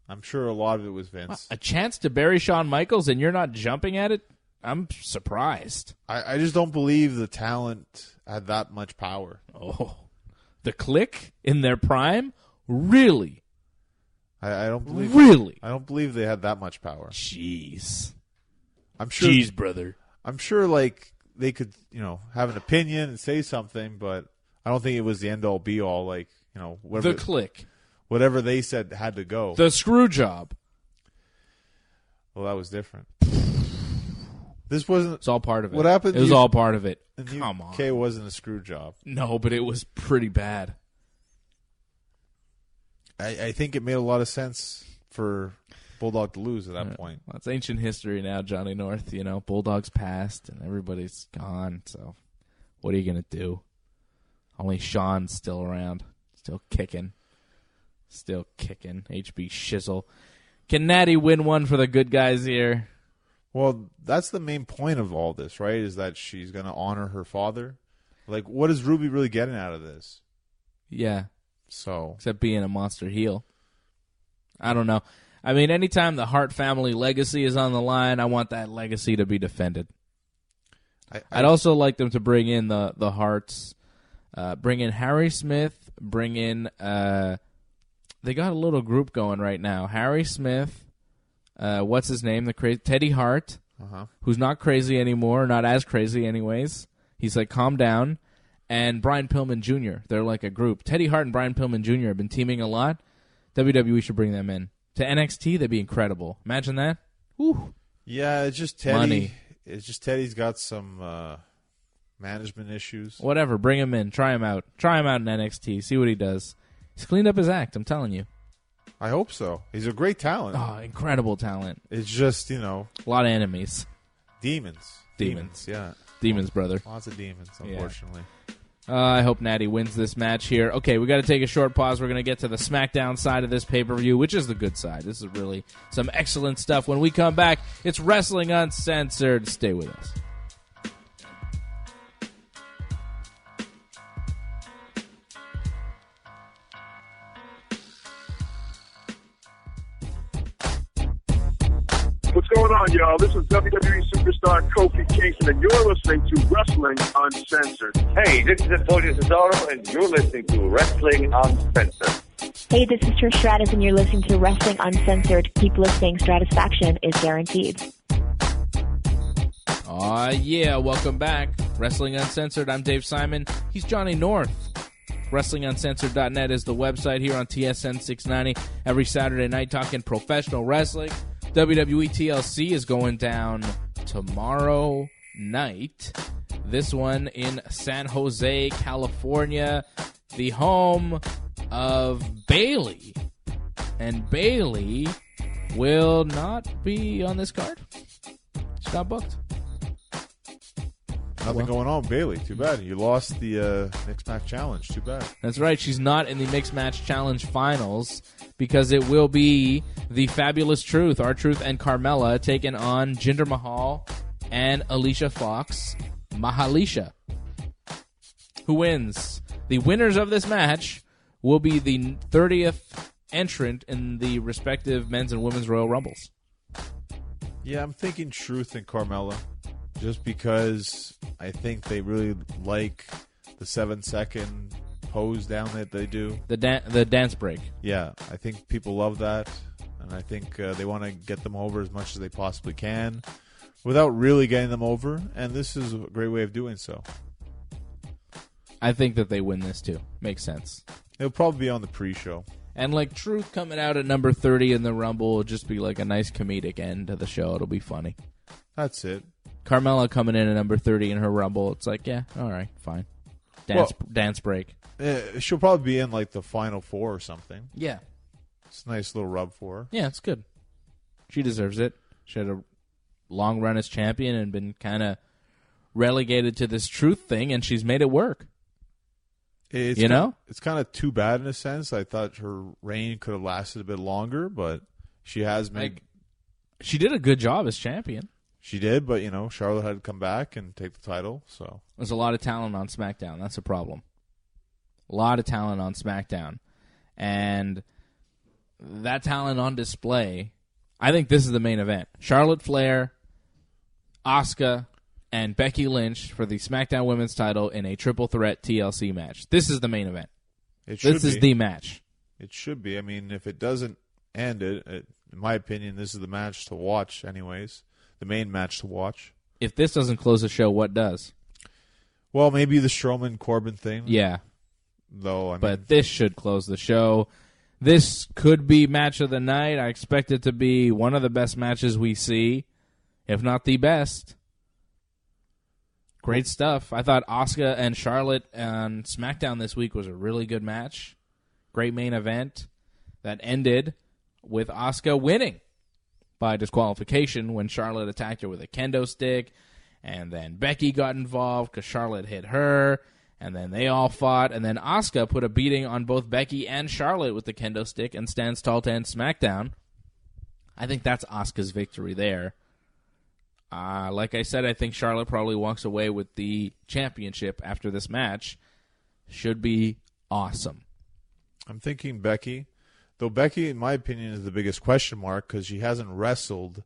I'm sure a lot of it was Vince. A chance to bury Shawn Michaels and you're not jumping at it? I'm surprised. I just don't believe the talent had that much power. Oh, the Clique in their prime? Really? I don't believe. Really? I don't believe they had that much power. Jeez. I'm sure. Jeez, brother. I'm sure, like they could, have an opinion and say something, but I don't think it was the end all be all. Like, whatever, the Clique, whatever they said had to go. The screw job. Well, that was different. This wasn't. It's all part of it. What happened? It was all part of it. Come on. UK wasn't a screw job. No, but it was pretty bad. I think it made a lot of sense for Bulldog to lose at that point. Well, it's ancient history now, Johnny North. Bulldog's passed and everybody's gone. So, what are you gonna do? Only Shawn's still around, still kicking. HB Shizzle. Can Natty win one for the good guys here? Well, that's the main point of all this, right? Is that she's going to honor her father. Like, what is Ruby really getting out of this? Yeah. So, except being a monster heel. I don't know. I mean, anytime the Hart family legacy is on the line, I want that legacy to be defended. I'd also like them to bring in the Harts, bring in Harry Smith, bring in. They got a little group going right now. Harry Smith. What's his name? Teddy Hart, who's not crazy anymore, not as crazy anyways. He's like, calm down. And Brian Pillman Jr., they're like a group. Teddy Hart and Brian Pillman Jr. have been teaming a lot. WWE should bring them in. To NXT, they'd be incredible. Imagine that. Whew. Yeah, it's just Teddy. Money. It's just Teddy's got some management issues. Whatever, bring him in. Try him out. Try him out in NXT. See what he does. He's cleaned up his act, I'm telling you. I hope so. He's a great talent. Oh, incredible talent. It's just, a lot of enemies. Demons. Yeah. Demons, brother. Lots of demons, unfortunately. I hope Natty wins this match here. Okay, we got to take a short pause. We're going to get to the Smackdown side of this pay-per-view, which is the good side. This is really some excellent stuff. When we come back, it's Wrestling Uncensored. Stay with us. What's going on, y'all? This is WWE superstar Kofi Kingston, and you're listening to Wrestling Uncensored. Hey, this is Antonio Cesaro, and you're listening to Wrestling Uncensored. Hey, this is Trish Stratus, and you're listening to Wrestling Uncensored. Keep listening. Stratisfaction is guaranteed. Yeah. Welcome back. Wrestling Uncensored. I'm Dave Simon. He's Johnny North. WrestlingUncensored.net is the website here on TSN 690. Every Saturday night talking professional wrestling. WWE TLC is going down tomorrow night. This one in San Jose, California, the home of Bayley. And Bayley will not be on this card. She got booked. Nothing going on, Bailey. Too bad. You lost the Mixed Match Challenge. Too bad. That's right. She's not in the Mixed Match Challenge finals because it will be the Fabulous Truth, R-Truth, and Carmella taking on Jinder Mahal and Alicia Fox, Mahalisha. Who wins? The winners of this match will be the 30th entrant in the respective men's and women's Royal Rumbles. Yeah, I'm thinking Truth and Carmella, just because I think they really like the 7-second pose down that they do. The dance break. Yeah, I think people love that, and I think they want to get them over as much as they possibly can without really getting them over, and this is a great way of doing so. I think that they win this too. Makes sense. It'll probably be on the pre-show. And like Truth coming out at number 30 in the Rumble will just be like a nice comedic end to the show. It'll be funny. That's it. Carmella coming in at number 30 in her Rumble. It's like, yeah, all right, fine. Dance break. She'll probably be in like the final 4 or something. Yeah. It's a nice little rub for her. Yeah, it's good. She deserves it. She had a long run as champion and been kind of relegated to this Truth thing, and she's made it work. It's kind of too bad in a sense. I thought her reign could have lasted a bit longer, but she has made. She did a good job as champion. She did, but Charlotte had to come back and take the title. So there's a lot of talent on SmackDown. That's a problem. A lot of talent on SmackDown, and that talent on display. I think this is the main event: Charlotte Flair, Asuka, and Becky Lynch for the SmackDown Women's title in a triple threat TLC match. This is the main event. This is the match. It should be. I mean, if it doesn't end it, in my opinion, this is the match to watch anyways. The main match to watch. If this doesn't close the show, what does? Well, maybe the Strowman-Corbin thing. Yeah. But this should close the show. This could be match of the night. I expect it to be one of the best matches we see, if not the best. Great stuff. I thought Asuka and Charlotte on SmackDown this week was a really good match. Great main event that ended with Asuka winning by disqualification when Charlotte attacked her with a kendo stick, and then Becky got involved because Charlotte hit her, and then they all fought, and then Asuka put a beating on both Becky and Charlotte with the kendo stick and stands tall to end SmackDown. I think that's Asuka's victory there. Like I said, I think Charlotte probably walks away with the championship after this match. Should be awesome. I'm thinking Becky. Though Becky, in my opinion, is the biggest question mark because she hasn't wrestled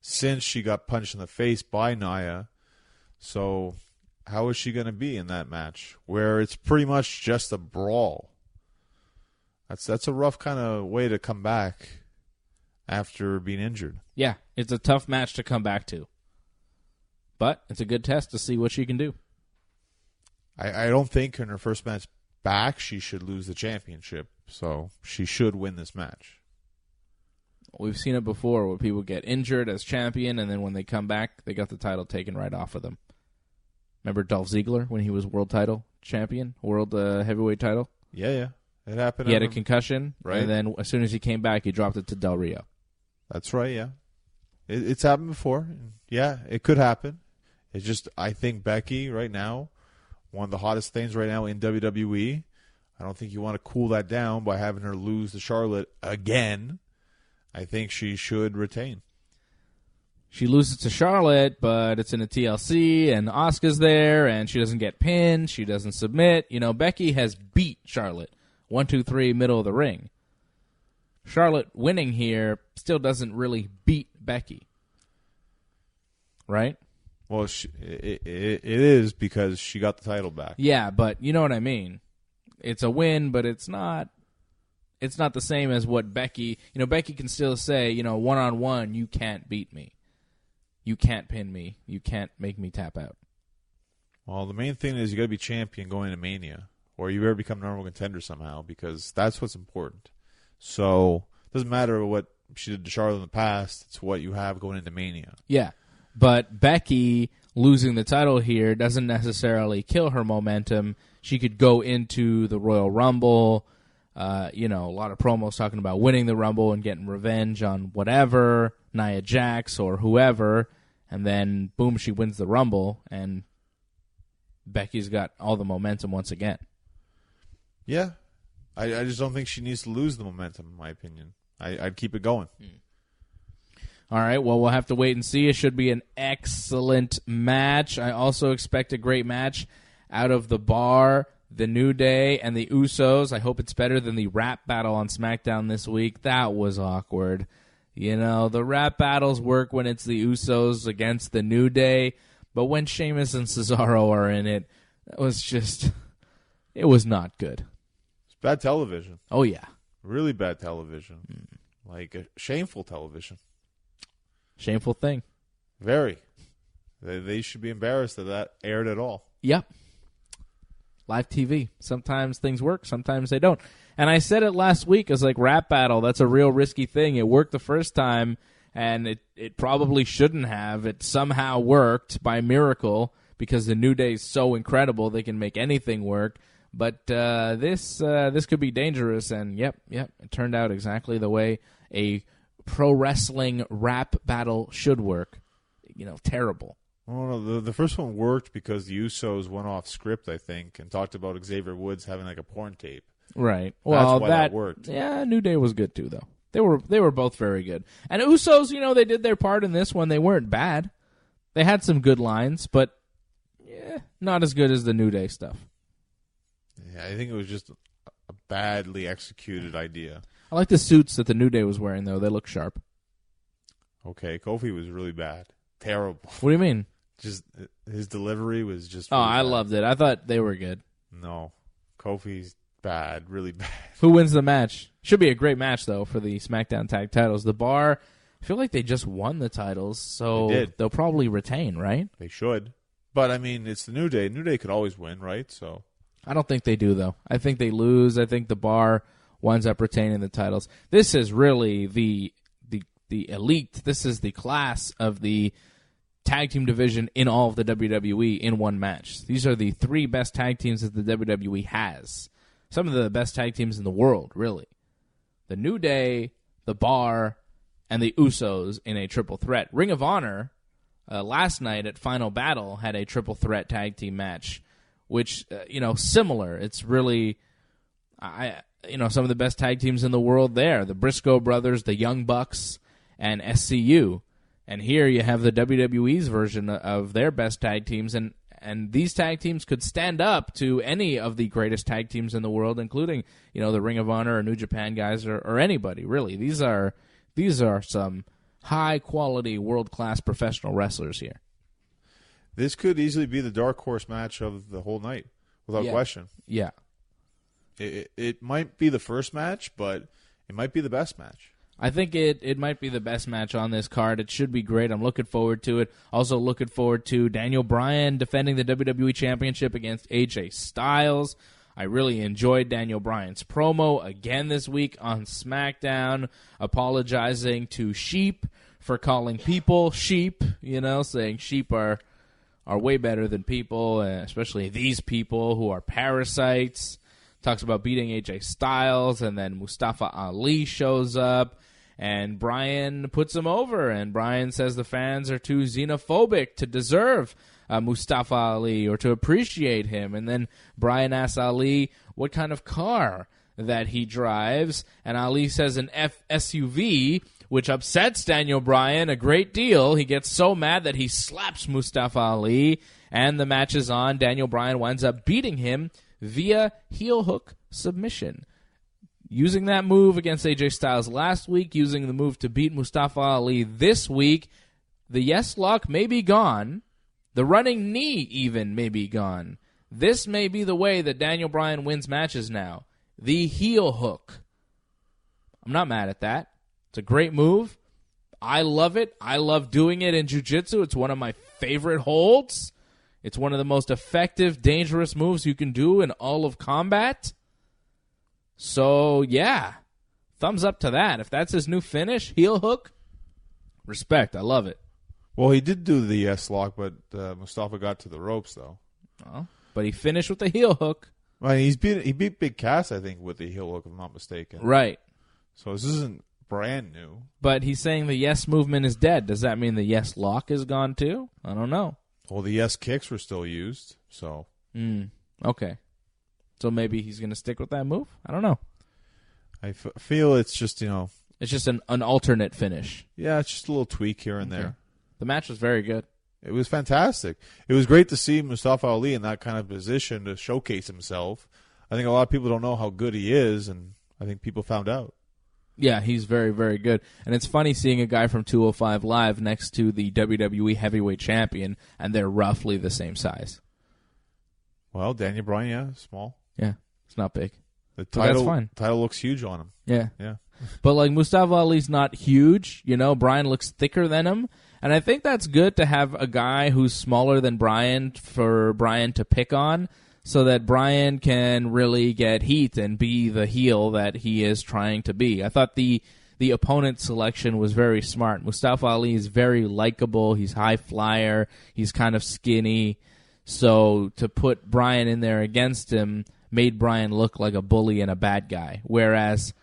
since she got punched in the face by Nia. So how is she going to be in that match where it's pretty much just a brawl? That's a rough kind of way to come back after being injured. Yeah, it's a tough match to come back to. But it's a good test to see what she can do. I don't think in her first match back she should lose the championship. So she should win this match. We've seen it before where people get injured as champion, and then when they come back, they got the title taken right off of them. Remember Dolph Ziggler when he was world title champion, world heavyweight title? Yeah. It happened. He had a concussion, right? And then as soon as he came back, he dropped it to Del Rio. That's right, yeah. It's happened before. Yeah, it could happen. It's just, I think Becky right now, one of the hottest things right now in WWE, I don't think you want to cool that down by having her lose to Charlotte again. I think she should retain. She loses to Charlotte, but it's in a TLC, and Asuka's there, and she doesn't get pinned. She doesn't submit. Becky has beat Charlotte. 1, 2, 3, middle of the ring. Charlotte winning here still doesn't really beat Becky. Right? Well, it is because she got the title back. Yeah, but you know what I mean. It's a win, but it's not the same as what Becky... Becky can still say, one-on-one, you can't beat me. You can't pin me. You can't make me tap out. Well, the main thing is you got to be champion going to Mania, or you better become number one contender somehow, because that's what's important. So it doesn't matter what she did to Charlotte in the past. It's what you have going into Mania. Yeah, but Becky losing the title here doesn't necessarily kill her momentum. She could go into the Royal Rumble, a lot of promos talking about winning the Rumble and getting revenge on whatever, Nia Jax or whoever, And then, boom, she wins the Rumble, and Becky's got all the momentum once again. Yeah. I just don't think she needs to lose the momentum, in my opinion. I'd keep it going. All right, well, we'll have to wait and see. It should be an excellent match. I also expect a great match out of The Bar, The New Day, and the Usos. I hope it's better than the rap battle on SmackDown this week. That was awkward. You know, the rap battles work when it's the Usos against the New Day, but when Sheamus and Cesaro are in it, it was not good. It's bad television. Oh, yeah. Really bad television. Like a shameful television. Shameful thing. Very. They should be embarrassed that aired at all. Yep. Live TV. Sometimes things work, sometimes they don't. And I said it last week, as like rap battle, that's a real risky thing. It worked the first time, and it probably shouldn't have. It somehow worked by miracle because the New Day is so incredible they can make anything work. But this could be dangerous, and yep, it turned out exactly the way a pro wrestling rap battle should work. You know, terrible. Oh, no, the first one worked because the Usos went off script, I think, and talked about Xavier Woods having like a porn tape. Right. Well, that's why that worked. Yeah, New Day was good too, though. They were both very good. And Usos, you know, they did their part in this one. They weren't bad. They had some good lines, but not as good as the New Day stuff. Yeah, I think it was just a badly executed idea. I like the suits that the New Day was wearing, though. They look sharp. Okay, Kofi was really bad. Terrible. What do you mean? Just his delivery was just really bad. I loved it. I thought they were good. No. Kofi's bad, really bad. Who wins the match? Should be a great match, though, for the SmackDown tag titles. The Bar, I feel like they just won the titles, so they'll probably retain, right? They should. But, I mean, it's the New Day. New Day could always win, right? So I don't think they do, though. I think they lose. I think the Bar winds up retaining the titles. This is really the elite. This is the class of the tag team division in all of the WWE in one match. These are the three best tag teams that the WWE has. Some of the best tag teams in the world, really. The New Day, the Bar, and the Usos in a triple threat. Ring of Honor, last night at Final Battle, had a triple threat tag team match, which, similar. It's really, some of the best tag teams in the world there. The Briscoe brothers, the Young Bucks, and SCU. And here you have the WWE's version of their best tag teams, and these tag teams could stand up to any of the greatest tag teams in the world, including, the Ring of Honor or New Japan guys or anybody, really. These are some high-quality, world-class professional wrestlers here. This could easily be the dark horse match of the whole night, without question. Yeah. It might be the first match, but it might be the best match. I think it might be the best match on this card. It should be great. I'm looking forward to it. Also looking forward to Daniel Bryan defending the WWE Championship against AJ Styles. I really enjoyed Daniel Bryan's promo again this week on SmackDown, apologizing to Sheep for calling people sheep, saying sheep are way better than people, especially these people who are parasites. Talks about beating AJ Styles, and then Mustafa Ali shows up. And Bryan puts him over, and Bryan says the fans are too xenophobic to deserve Mustafa Ali or to appreciate him. And then Bryan asks Ali what kind of car that he drives, and Ali says an SUV, which upsets Daniel Bryan a great deal. He gets so mad that he slaps Mustafa Ali, and the match is on. Daniel Bryan winds up beating him via heel hook submission. Using that move against AJ Styles last week, using the move to beat Mustafa Ali this week, the yes lock may be gone. The running knee even may be gone. This may be the way that Daniel Bryan wins matches now. The heel hook. I'm not mad at that. It's a great move. I love it. I love doing it in jiu-jitsu. It's one of my favorite holds. It's one of the most effective, dangerous moves you can do in all of combat. So, yeah, thumbs up to that. If that's his new finish, heel hook, respect. I love it. Well, he did do the yes lock, but Mustafa got to the ropes, though. Oh, but he finished with the heel hook. Right, he beat Big Cass, I think, with the heel hook, if I'm not mistaken. Right. So this isn't brand new. But he's saying the Yes movement is dead. Does that mean the Yes lock is gone too? I don't know. Well, the Yes kicks were still used, so. Okay. So maybe he's going to stick with that move? I don't know. I feel it's just, It's just an alternate finish. Yeah, it's just a little tweak here and there. The match was very good. It was fantastic. It was great to see Mustafa Ali in that kind of position to showcase himself. I think a lot of people don't know how good he is, and I think people found out. Yeah, he's very, very good. And it's funny seeing a guy from 205 Live next to the WWE Heavyweight Champion, and they're roughly the same size. Well, Daniel Bryan, yeah, small. Yeah, it's not big. The that's fine. Title looks huge on him. Yeah. But like Mustafa Ali's not huge, Bryan looks thicker than him. And I think that's good to have a guy who's smaller than Bryan for Bryan to pick on so that Bryan can really get heat and be the heel that he is trying to be. I thought the opponent selection was very smart. Mustafa Ali is very likable. He's high flyer. He's kind of skinny. So to put Bryan in there against him made Bryan look like a bully and a bad guy. Whereas,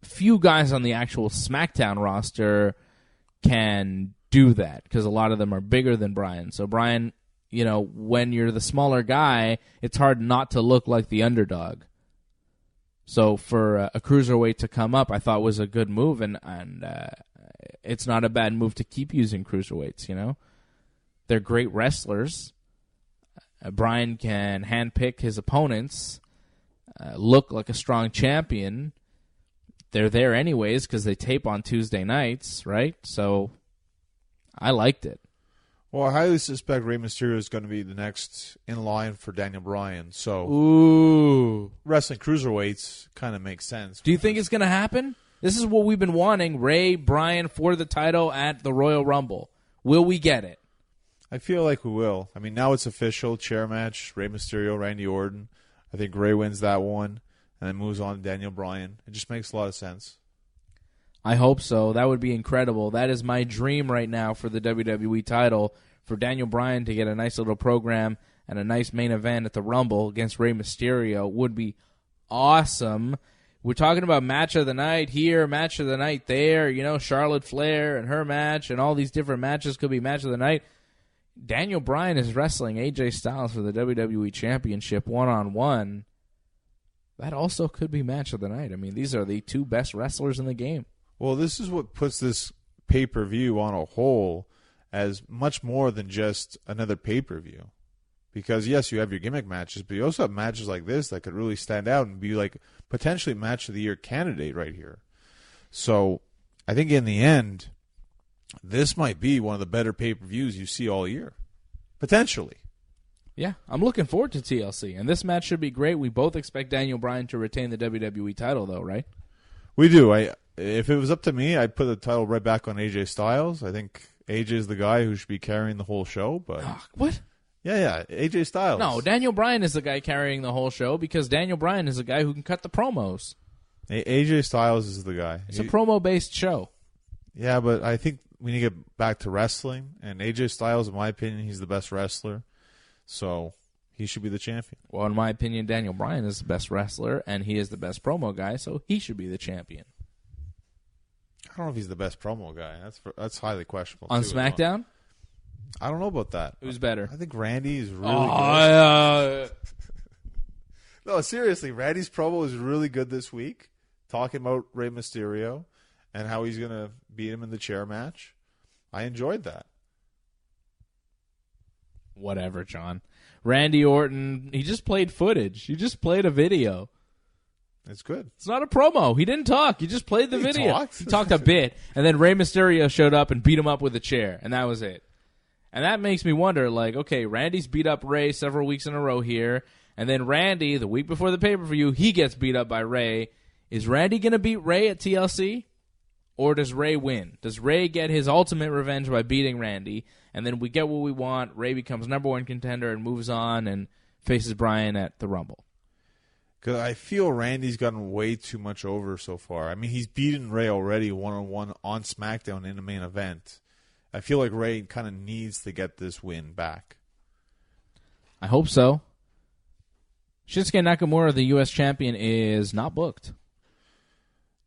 few guys on the actual SmackDown roster can do that because a lot of them are bigger than Bryan. So Bryan, when you're the smaller guy, it's hard not to look like the underdog. So for a cruiserweight to come up, I thought was a good move, and it's not a bad move to keep using cruiserweights, They're great wrestlers. Bryan can handpick his opponents, look like a strong champion. They're there anyways because they tape on Tuesday nights, right? So I liked it. Well, I highly suspect Rey Mysterio is going to be the next in line for Daniel Bryan. So Ooh. Wrestling cruiserweights kind of makes sense. Do you think it's going to happen? This is what we've been wanting, Rey, Bryan for the title at the Royal Rumble. Will we get it? I feel like we will. I mean, now it's official, chair match, Rey Mysterio, Randy Orton. I think Rey wins that one and then moves on to Daniel Bryan. It just makes a lot of sense. I hope so. That would be incredible. That is my dream right now for the WWE title, for Daniel Bryan to get a nice little program and a nice main event at the Rumble against Rey Mysterio would be awesome. We're talking about match of the night here, match of the night there, Charlotte Flair and her match and all these different matches could be match of the night. Daniel Bryan is wrestling AJ Styles for the WWE Championship one-on-one. That also could be match of the night. I mean, these are the two best wrestlers in the game. Well, this is what puts this pay-per-view on a whole as much more than just another pay-per-view. Because, yes, you have your gimmick matches, but you also have matches like this that could really stand out and be like potentially match of the year candidate right here. So I think in the end, this might be one of the better pay-per-views you see all year. Potentially. Yeah, I'm looking forward to TLC, and this match should be great. We both expect Daniel Bryan to retain the WWE title, though, right? We do. If it was up to me, I'd put the title right back on AJ Styles. I think AJ is the guy who should be carrying the whole show. But what? Yeah, AJ Styles. No, Daniel Bryan is the guy carrying the whole show because Daniel Bryan is the guy who can cut the promos. AJ Styles is the guy. It's a promo-based show. Yeah, but I think we need to get back to wrestling. And AJ Styles, in my opinion, he's the best wrestler. So he should be the champion. Well, in my opinion, Daniel Bryan is the best wrestler, and he is the best promo guy, so he should be the champion. I don't know if he's the best promo guy. That's highly questionable. On SmackDown? I don't know about that. Who's better? I think Randy is really good. No, seriously, Randy's promo is really good this week, talking about Rey Mysterio and how he's going to beat him in the chair match. I enjoyed that. Whatever, John. Randy Orton, he just played footage. He just played a video. It's good. It's not a promo. He didn't talk. He just played the video. He talked a bit, and then Rey Mysterio showed up and beat him up with a chair, and that was it. And that makes me wonder, okay, Randy's beat up Rey several weeks in a row here, and then Randy, the week before the pay-per-view, he gets beat up by Rey. Is Randy going to beat Rey at TLC? Or does Rey win? Does Rey get his ultimate revenge by beating Randy, and then we get what we want, Rey becomes number one contender and moves on and faces Bryan at the Rumble? Because I feel Randy's gotten way too much over so far. I mean, he's beaten Rey already one-on-one on SmackDown in the main event. I feel like Rey kind of needs to get this win back. I hope so. Shinsuke Nakamura, the U.S. champion, is not booked.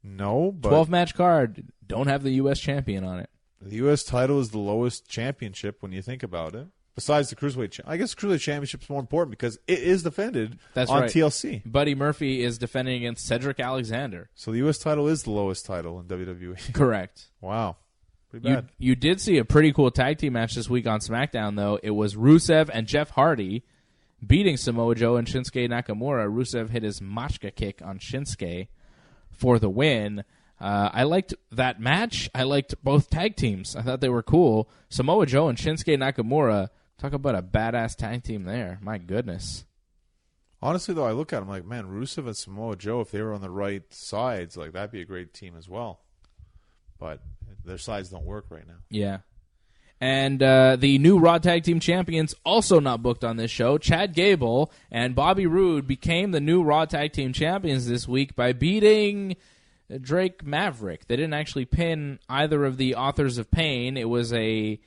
No, but 12-match card. Don't have the U.S. champion on it. the U.S. title is the lowest championship when you think about it. Besides the Cruiserweight I guess Cruiserweight Championship is more important because it is defended on right. TLC. Buddy Murphy is defending against Cedric Alexander. So the U.S. title is the lowest title in WWE. Correct. Wow. Pretty bad. You did see a pretty cool tag team match this week on SmackDown, though. It was Rusev and Jeff Hardy beating Samoa Joe and Shinsuke Nakamura. Rusev hit his Machka kick on Shinsuke for the win. I liked that match. I liked both tag teams. I thought they were cool. Samoa Joe and Shinsuke Nakamura, talk about a badass tag team there. My goodness. Honestly, though, I look at them like, man, Rusev and Samoa Joe, if they were on the right sides, like that'd be a great team as well. But their sides don't work right now. Yeah. And the new Raw Tag Team Champions, also not booked on this show, Chad Gable and Bobby Roode became the new Raw Tag Team Champions this week by beating Drake Maverick. They didn't actually pin either of the Authors of Pain. It was a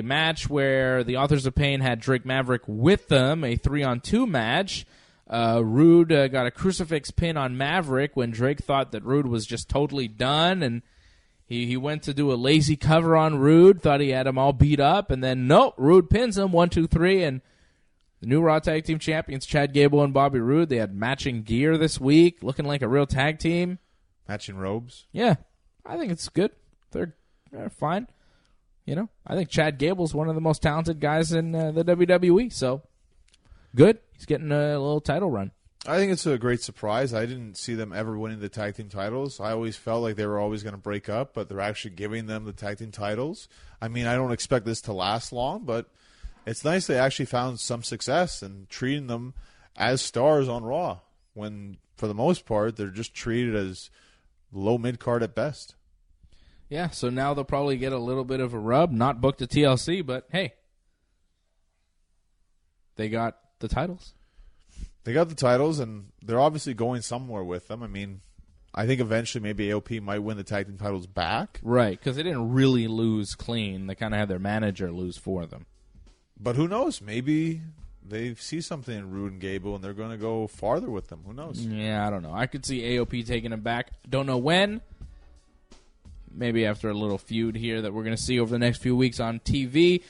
match where the Authors of Pain had Drake Maverick with them, a 3-on-2 match. Roode got a crucifix pin on Maverick when Drake thought that Roode was just totally done, and he went to do a lazy cover on Roode, thought he had him all beat up, and then, nope, Roode pins him, 1, 2, 3, and the new Raw Tag Team Champions, Chad Gable and Bobby Roode, they had matching gear this week, looking like a real tag team. Matching robes. Yeah, I think it's good. They're fine. You know, I think Chad Gable's one of the most talented guys in the WWE, so good. He's getting a little title run. I think it's a great surprise. I didn't see them ever winning the tag team titles. I always felt like they were always going to break up, but they're actually giving them the tag team titles. I mean, I don't expect this to last long, but it's nice they actually found some success and treating them as stars on Raw when, for the most part, they're just treated as low mid-card at best. Yeah, so now they'll probably get a little bit of a rub. Not booked to TLC, but hey, they got the titles. They got the titles, and they're obviously going somewhere with them. I mean, I think eventually maybe AOP might win the tag team titles back. Right, because they didn't really lose clean. They kind of had their manager lose for them. But who knows? Maybe they see something in Roode and Gable, and they're going to go farther with them. Who knows? Yeah, I don't know. I could see AOP taking them back. Don't know when. Maybe after a little feud here that we're going to see over the next few weeks on TV.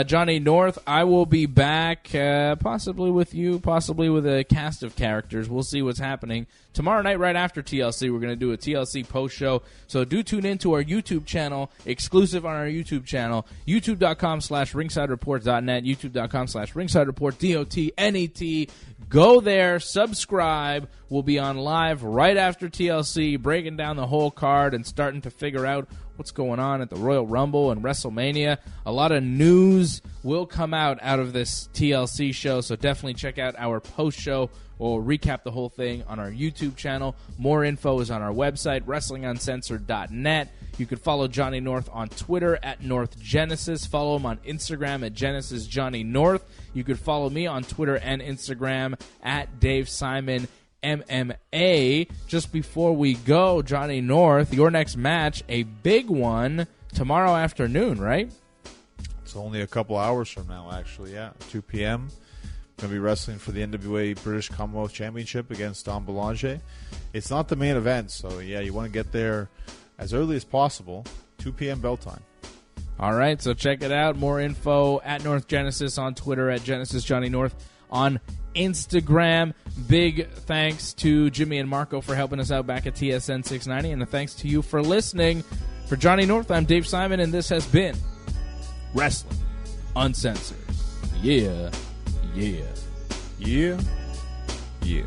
Johnny North, I will be back, possibly with you, possibly with a cast of characters. We'll see what's happening. Tomorrow night, right after TLC, we're going to do a TLC post-show. So do tune in to our YouTube channel, exclusive on our YouTube channel, youtube.com/ringsidereport.net, youtube.com/ringsidereport.net. Go there, subscribe. We'll be on live right after TLC, breaking down the whole card and starting to figure out what's going on at the Royal Rumble and WrestleMania. A lot of news will come out of this TLC show, so definitely check out our post-show. We'll recap the whole thing on our YouTube channel. More info is on our website, WrestlingUncensored.net. You can follow Johnny North on Twitter at NorthGenesis. Follow him on Instagram at GenesisJohnnyNorth. You could follow me on Twitter and Instagram at Dave Simon MMA. Just before we go, Johnny North, your next match, a big one, tomorrow afternoon, right? It's only a couple hours from now, actually, yeah. 2 p.m. Going to be wrestling for the NWA British Commonwealth Championship against Dom Boulanger. It's not the main event, so yeah, you want to get there as early as possible. 2 p.m. bell time. All right, so check it out. More info at North Genesis on Twitter, at Genesis Johnny North on Instagram. Big thanks to Jimmy and Marco for helping us out back at TSN 690, and a thanks to you for listening. For Johnny North, I'm Dave Simon, and this has been Wrestling Uncensored. Yeah. Yeah. Yeah. Yeah.